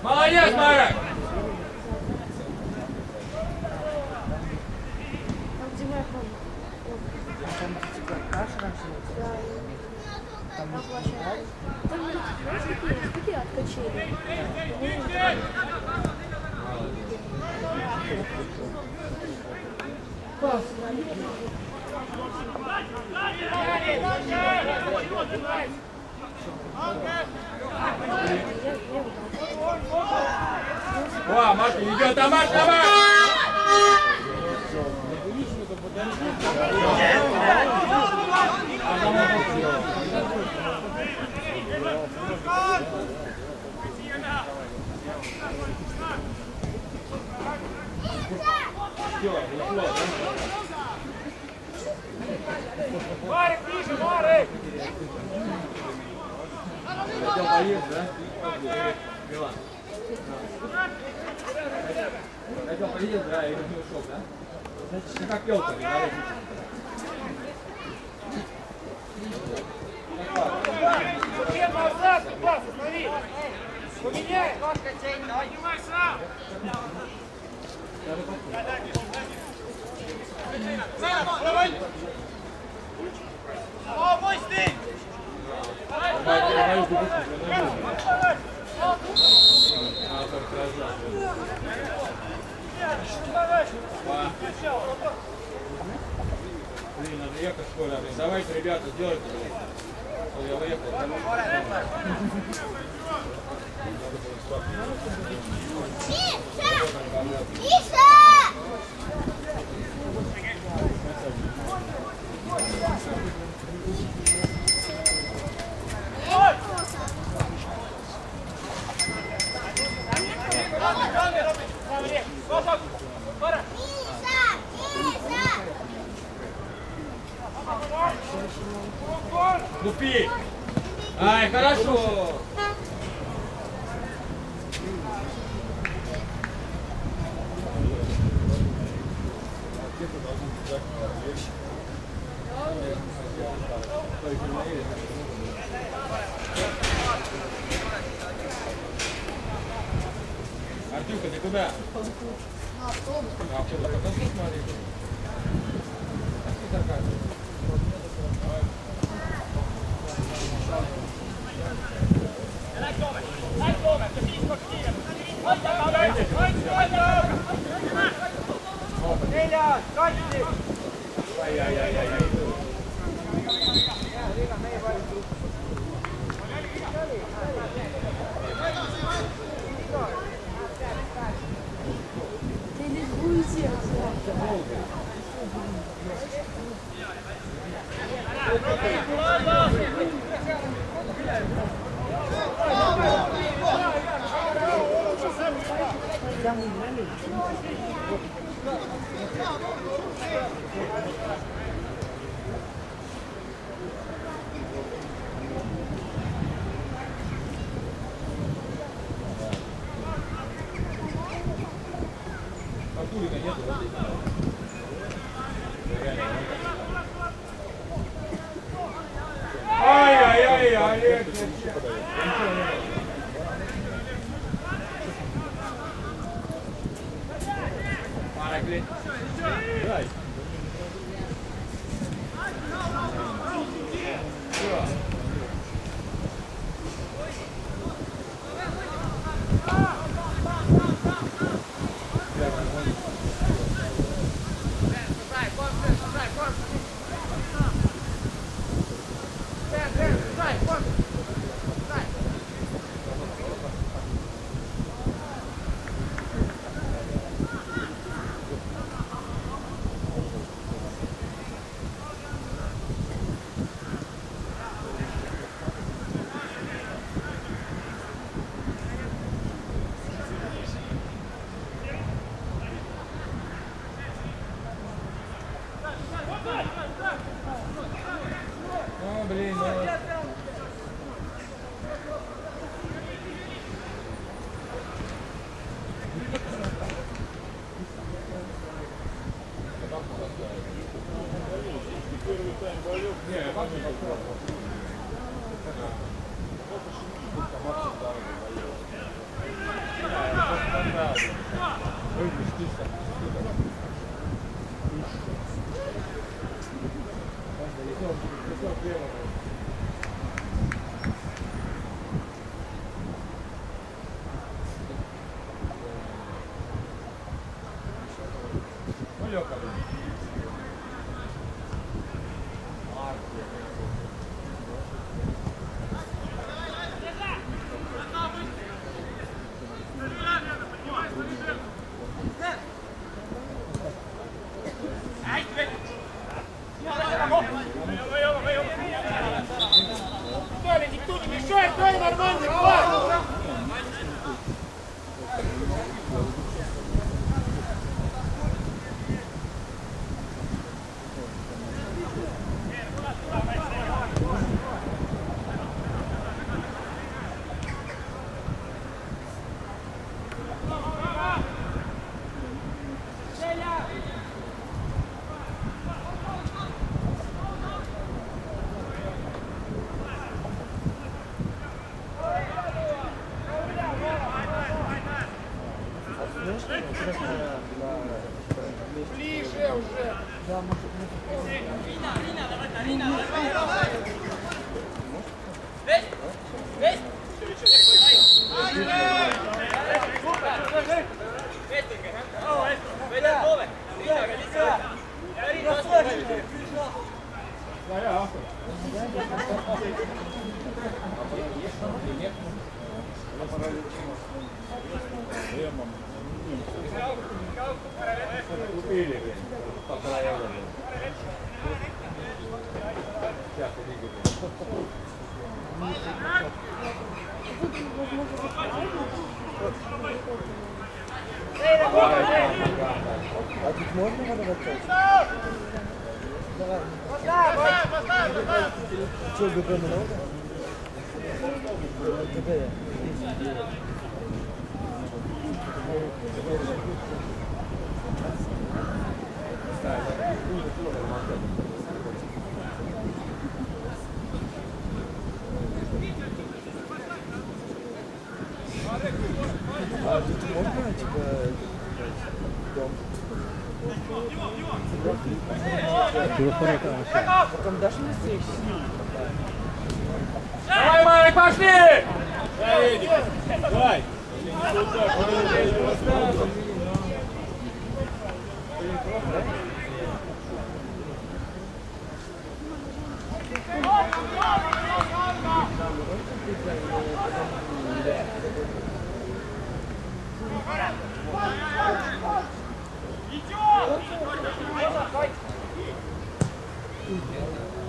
Speaker 4: Молодец, Марек!
Speaker 7: Там, где моя комната.
Speaker 9: Там типа каша раньше.
Speaker 7: Там площадка. Там вот эти, знаешь, такие от качели.
Speaker 4: О, Марк, идет, давай, давай!
Speaker 6: Марик, ближе, Марик!
Speaker 4: Хотел поесть, да? Милан. Хотел поесть, да, и не ушел, да? Значит, не как елка, не надо.
Speaker 6: Где назад, пас, смотри! Поменяй! Поднимай сам!
Speaker 4: Блин, надо ехать в школе, блин. Давайте, ребята, сделайте, блин. Ой, я выехал. Лупи! Ай, хорошо!
Speaker 2: Артюха, ты куда?
Speaker 7: На автобус.
Speaker 2: А, автобус, потом посмотри.
Speaker 7: Ты ликуете.
Speaker 2: Артурика нету, вот здесь.
Speaker 4: Ай-яй-яй, Олег.
Speaker 2: Ну, блин, ну. Ну, легко, блин.
Speaker 6: Толя, никто не мешает, Толя, нормальный пас. Ближе уже.
Speaker 2: Купили, блин. Полтора евро, блин. Сейчас
Speaker 1: А тут можно водоводить? Давай. Что, ГБ много? ГБ.
Speaker 9: Потом дашь мне встречи?
Speaker 4: Давай, Марик, пошли!
Speaker 3: Давай.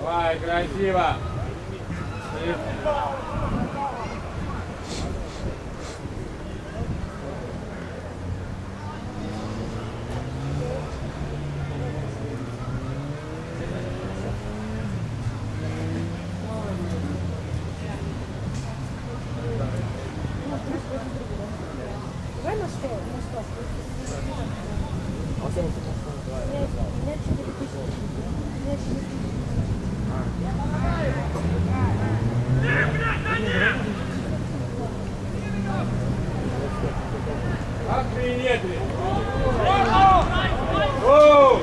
Speaker 4: Давай, красиво!
Speaker 7: Давай на стол, на стол. Мяч не допустим. Мяч не допустим.
Speaker 4: Охренеть! Оу!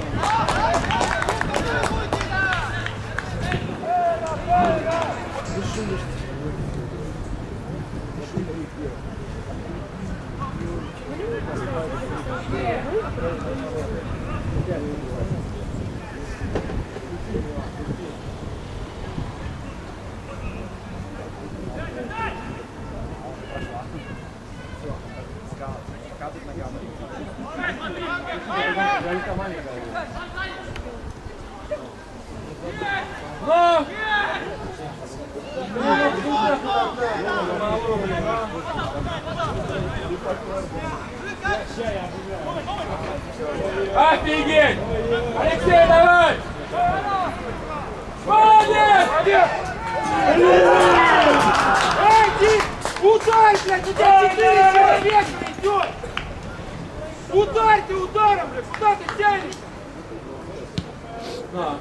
Speaker 4: Но! Офигеть! Алексей, давай! Молодец!
Speaker 6: Эй, ты! Ударь, блядь! У тебя 4 человека идет! Ударь ты ударом, блядь! Куда ты тянешь?
Speaker 4: На.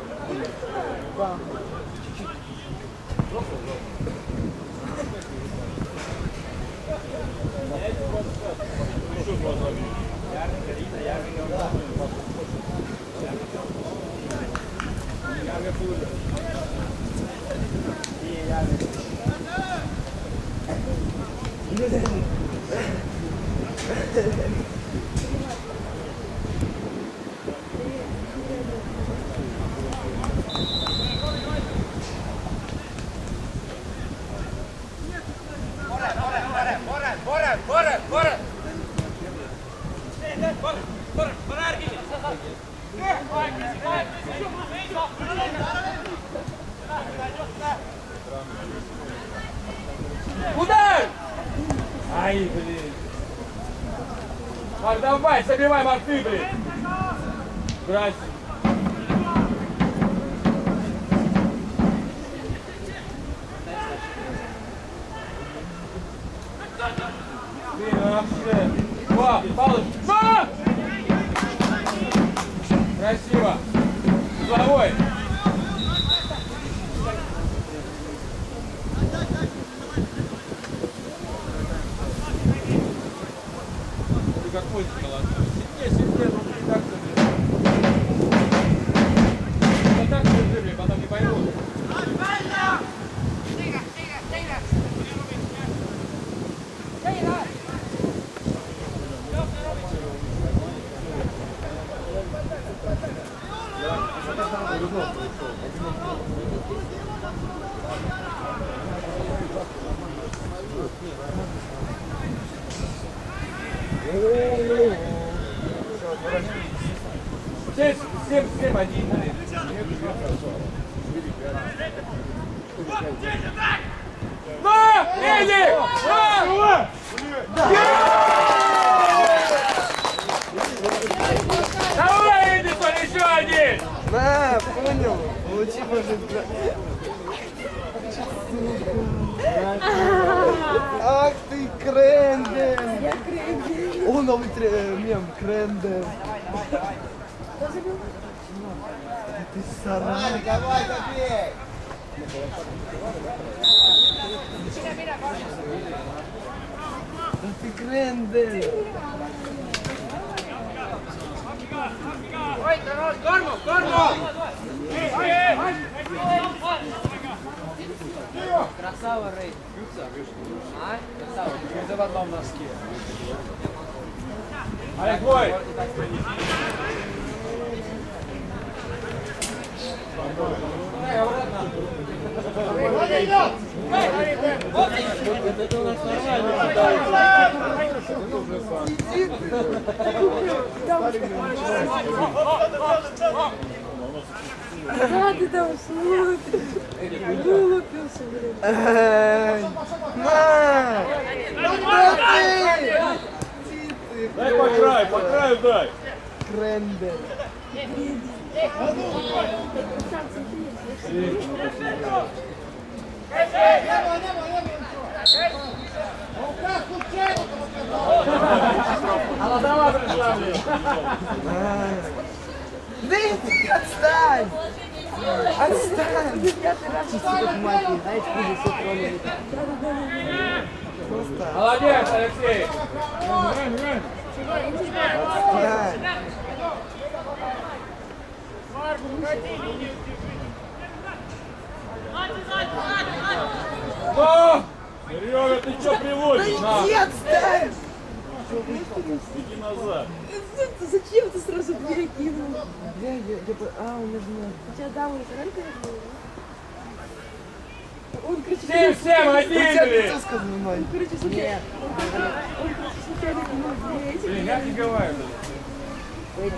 Speaker 4: Удар! Ай, блин. Марк, давай, забивай, Марк, ты, блин. Здрасте. Блин, вообще. О, Павлович. А! Красиво. Головой. Ты какой молодой. Сильнее, ну блин, так-то, блин. Да так держи, блин, потом не поймут. Здесь 7-1, блин. На! Эдик! На! Давай, Эдисон, еще один!
Speaker 9: На, понял. Получи, может, Ах ты, Кренден!
Speaker 7: Я крепкий.
Speaker 9: О, новый мем, Кренден.
Speaker 7: Кто забил?
Speaker 9: Ты сарай. Давай, забей! Да ты Кренден! Красава, Рей. А? Красава. Ты в одном носке.
Speaker 3: Олег, бой!
Speaker 7: Да, ты там смотришь. Вылупился, блин.
Speaker 3: Дай по краю дай!
Speaker 9: Крендер.
Speaker 3: Она сама пришла, блин!
Speaker 9: Да иди, отстань! Отстань! Чисто как мафия, знаешь, хуже все тролли.
Speaker 3: Молодец, Алексей!
Speaker 9: Отстань!
Speaker 3: Ну! Серега, ты что приводишь? На!
Speaker 9: Иди, отстань!
Speaker 3: Иди назад!
Speaker 7: Зачем ты сразу дверь кинул?
Speaker 9: Бля, а, он нажмет.
Speaker 7: У тебя дамы и король пережил, да? Он, короче,
Speaker 3: Всем один, блин!
Speaker 9: Прическа занимай.
Speaker 7: короче, случайно. Он, короче, случайно кинул дверь.
Speaker 3: Блин, я не говорю, блин.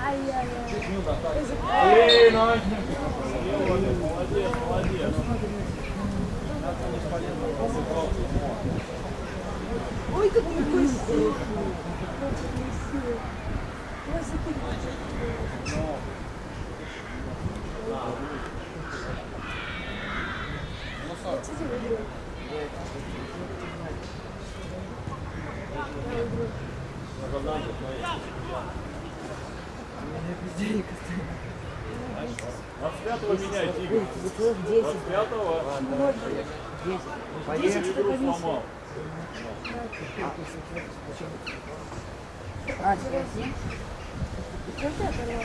Speaker 7: Ай-яй-яй.
Speaker 3: Блин, молодец, молодец.
Speaker 7: Ой, какой красивый. Очень красивый. Красоты. Кстати, выиграл. Я выиграл.
Speaker 9: Денег оставил.
Speaker 3: 25-го меняй, Тигр. 25-го.
Speaker 7: 10 это
Speaker 3: Игру
Speaker 7: комиссия.
Speaker 3: сломал.
Speaker 7: А, тебе? Что ты оторвал?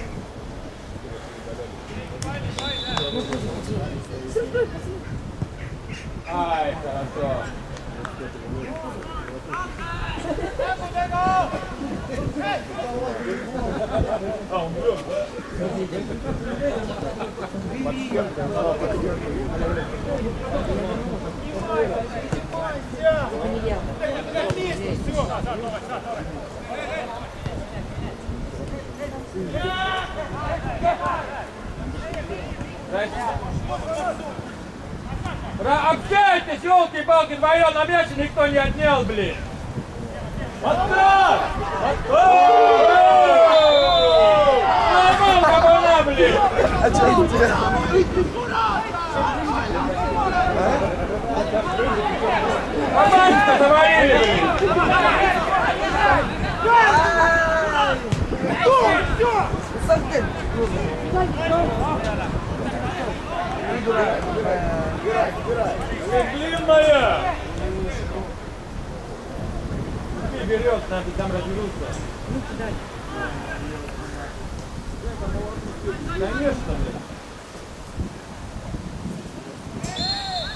Speaker 3: Ай, хорошо. А, он бьет, да? Общайтесь, елки-палки, вдвоем, на мяч никто не отнял, блин. Отправь! Сломал кабана, блин!
Speaker 9: А что они тебя?
Speaker 3: Кабанчика заварили, блин! Длинная! Ты берешь, там разберутся. Конечно, блин.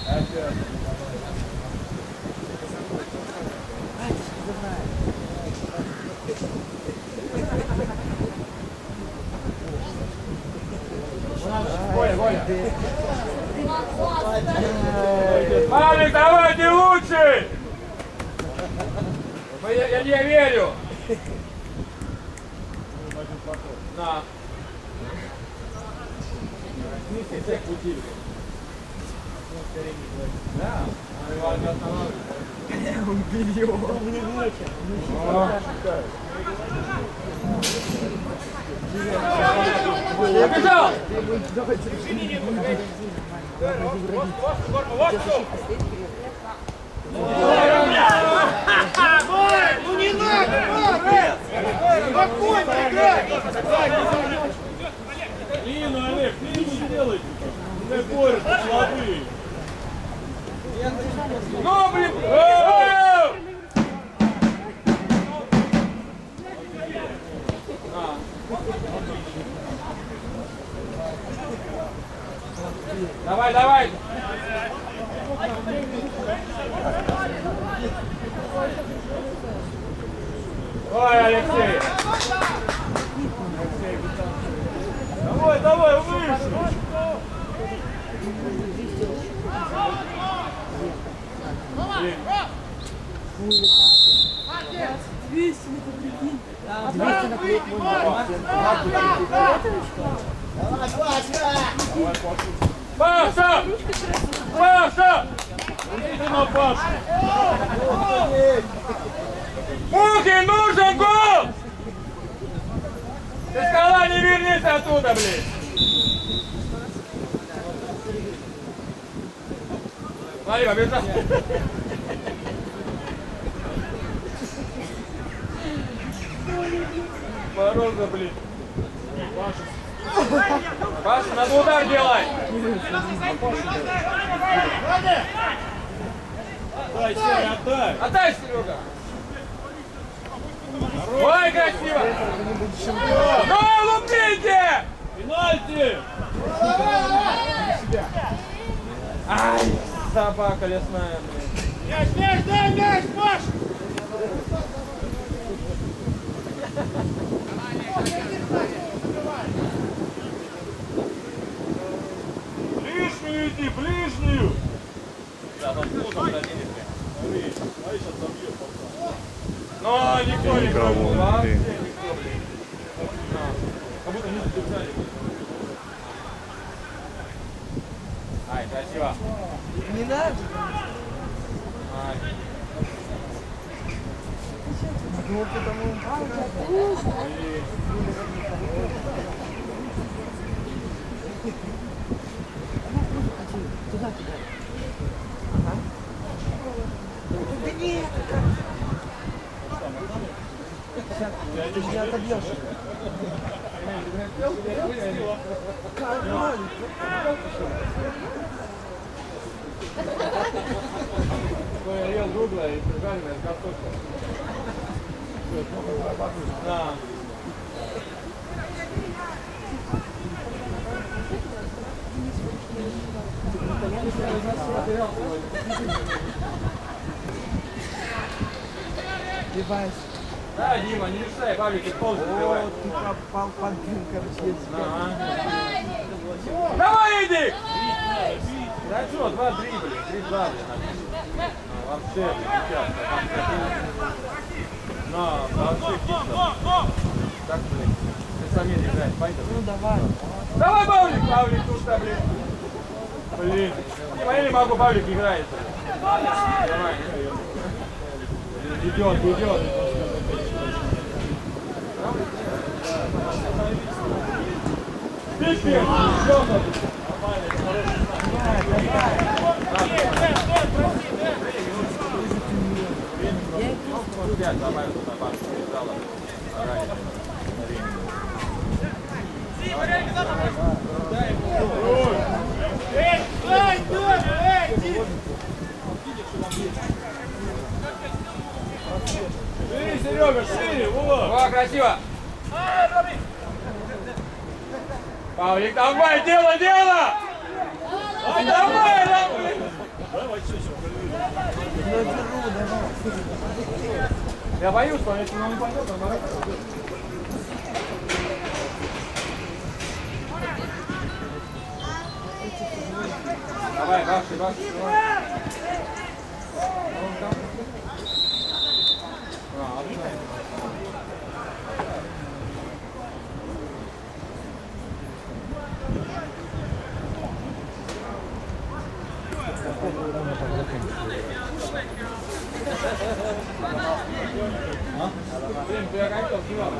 Speaker 3: Опять. Коля. Малик, давай, ты лучший! Я не верю! На. Да, его не останавливает.
Speaker 9: Он берет.
Speaker 3: Побежал!
Speaker 6: Ну не надо, Марк! Спокойно играй!
Speaker 3: Лину, Олег, лину сделай! делайте. Не борются, слабые.
Speaker 4: Ну, блин! Давай, давай! Ой, Алексей!
Speaker 3: Давай, давай, выше.
Speaker 4: Паша! Паша!
Speaker 3: Идите на Пашу.
Speaker 4: Мухин, нужен гол! Ты скала, не вернись оттуда, блин! Смотри, побежал.
Speaker 3: Мороза, блин.
Speaker 4: Паша, надо удар делать!
Speaker 3: Дай, Серый, отдай.
Speaker 4: Отдай, Серега! Ой, красиво! Ну, лупите!
Speaker 3: Пенальти.
Speaker 4: Ай, собака лесная, блин.
Speaker 6: Мяч, мяч, дай мяч, Паш!
Speaker 3: Ближнюю иди, ближнюю.
Speaker 4: Но никто не
Speaker 8: Никого,
Speaker 4: пробовал,
Speaker 8: блин.
Speaker 4: вообще никто, блин. Как будто не задержали. Ай, красиво.
Speaker 9: Не надо.
Speaker 4: Ай.
Speaker 9: Ну, потому... Туда, туда. Ага. Да нет! Сейчас, ты же не отобьешь.
Speaker 4: Я ел круглое и жареное с картошкой. Да.
Speaker 9: Сбиваешь.
Speaker 4: Да, Дима, не мешай, Павлик, и пол закрывай.
Speaker 9: О, ты попал под дым, короче,
Speaker 4: Давай, иди! Да что, 2-3, блин, 3-2, блин. Вообще, сейчас. На, вообще кисло. Так, блин, ты сами играть, поэтому.
Speaker 9: Ну давай.
Speaker 4: Давай, Павлик, Павлик тут-то, блин. Блин, Дима, я не могу, Павлик играет. Давай. Идет, идет. Пипи,
Speaker 3: Шире, Серега, шире, вот.
Speaker 4: О, красиво. Павлик, давай, дело, дело! Давай, давай!
Speaker 3: Давай, что еще?
Speaker 4: Я боюсь, что если он не пойдет, то он давай, баши, баши, давай. Блин, ты огоньков снимал.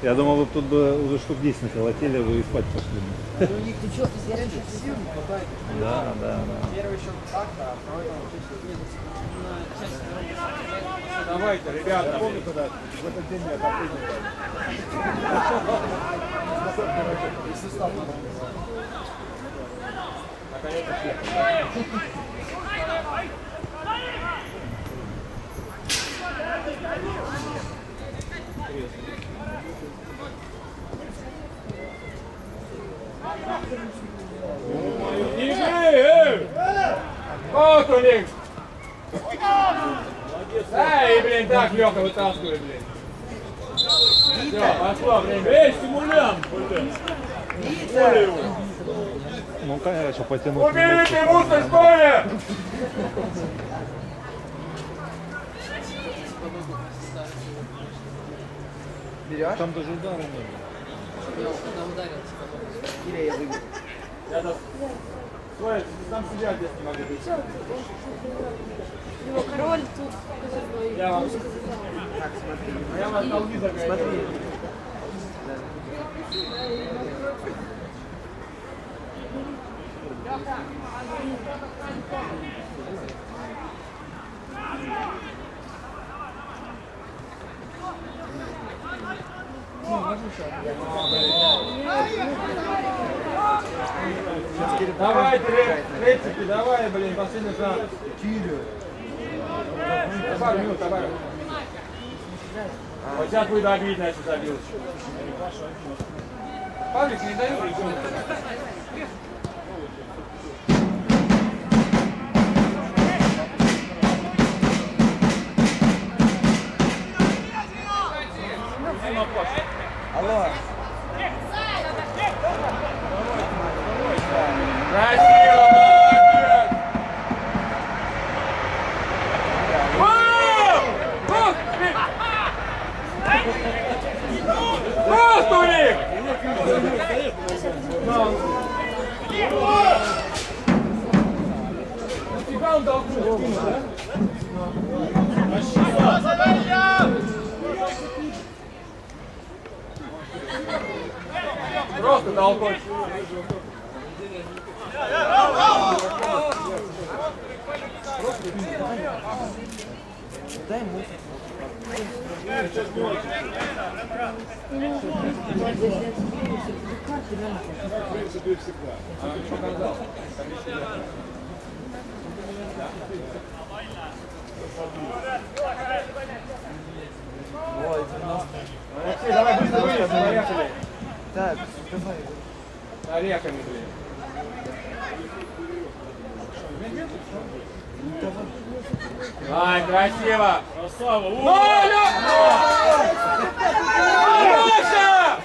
Speaker 8: Я думал, вы тут бы уже штук 10 наколотили, вы и спать пошли.
Speaker 9: У них ты что, первый счет сил?
Speaker 8: Да, да, да.
Speaker 9: Первый счет так-то, а второй там
Speaker 4: Давайте, ребята.
Speaker 1: Помню, когда в этот день я там принял. И состав надо.
Speaker 4: Вот у них! Эй, блин, так Лёха вытаскивай, блин. Все, пошло, блин.
Speaker 3: Эй, симулянт!
Speaker 8: Ну, конечно, потянуть.
Speaker 4: Убери ты мусор в поле!
Speaker 9: берешь?
Speaker 8: Там даже удара не было.
Speaker 9: Или я выиграю?
Speaker 4: Стой, там сидят здесь не могу быть.
Speaker 7: Его король тут.
Speaker 4: Я вам...
Speaker 9: Так, смотри.
Speaker 4: А я вас долги загоняю.
Speaker 9: Смотри.
Speaker 4: Давай, третики, давай, блин, последний шанс. Пару минут, давай. Вот сейчас будет обидно, если забил. Павлик, не даю.
Speaker 1: Алло.
Speaker 4: Красиво, молодец! Просто у них! Нифига он толкнул, да? Просто толкнуть.
Speaker 9: Дай ему.
Speaker 4: Алексей, давай быстро вылез, поехали.
Speaker 9: Так, давай.
Speaker 4: Орехами, блин. Ай, красиво!
Speaker 3: Красава!
Speaker 4: Оля! Маша!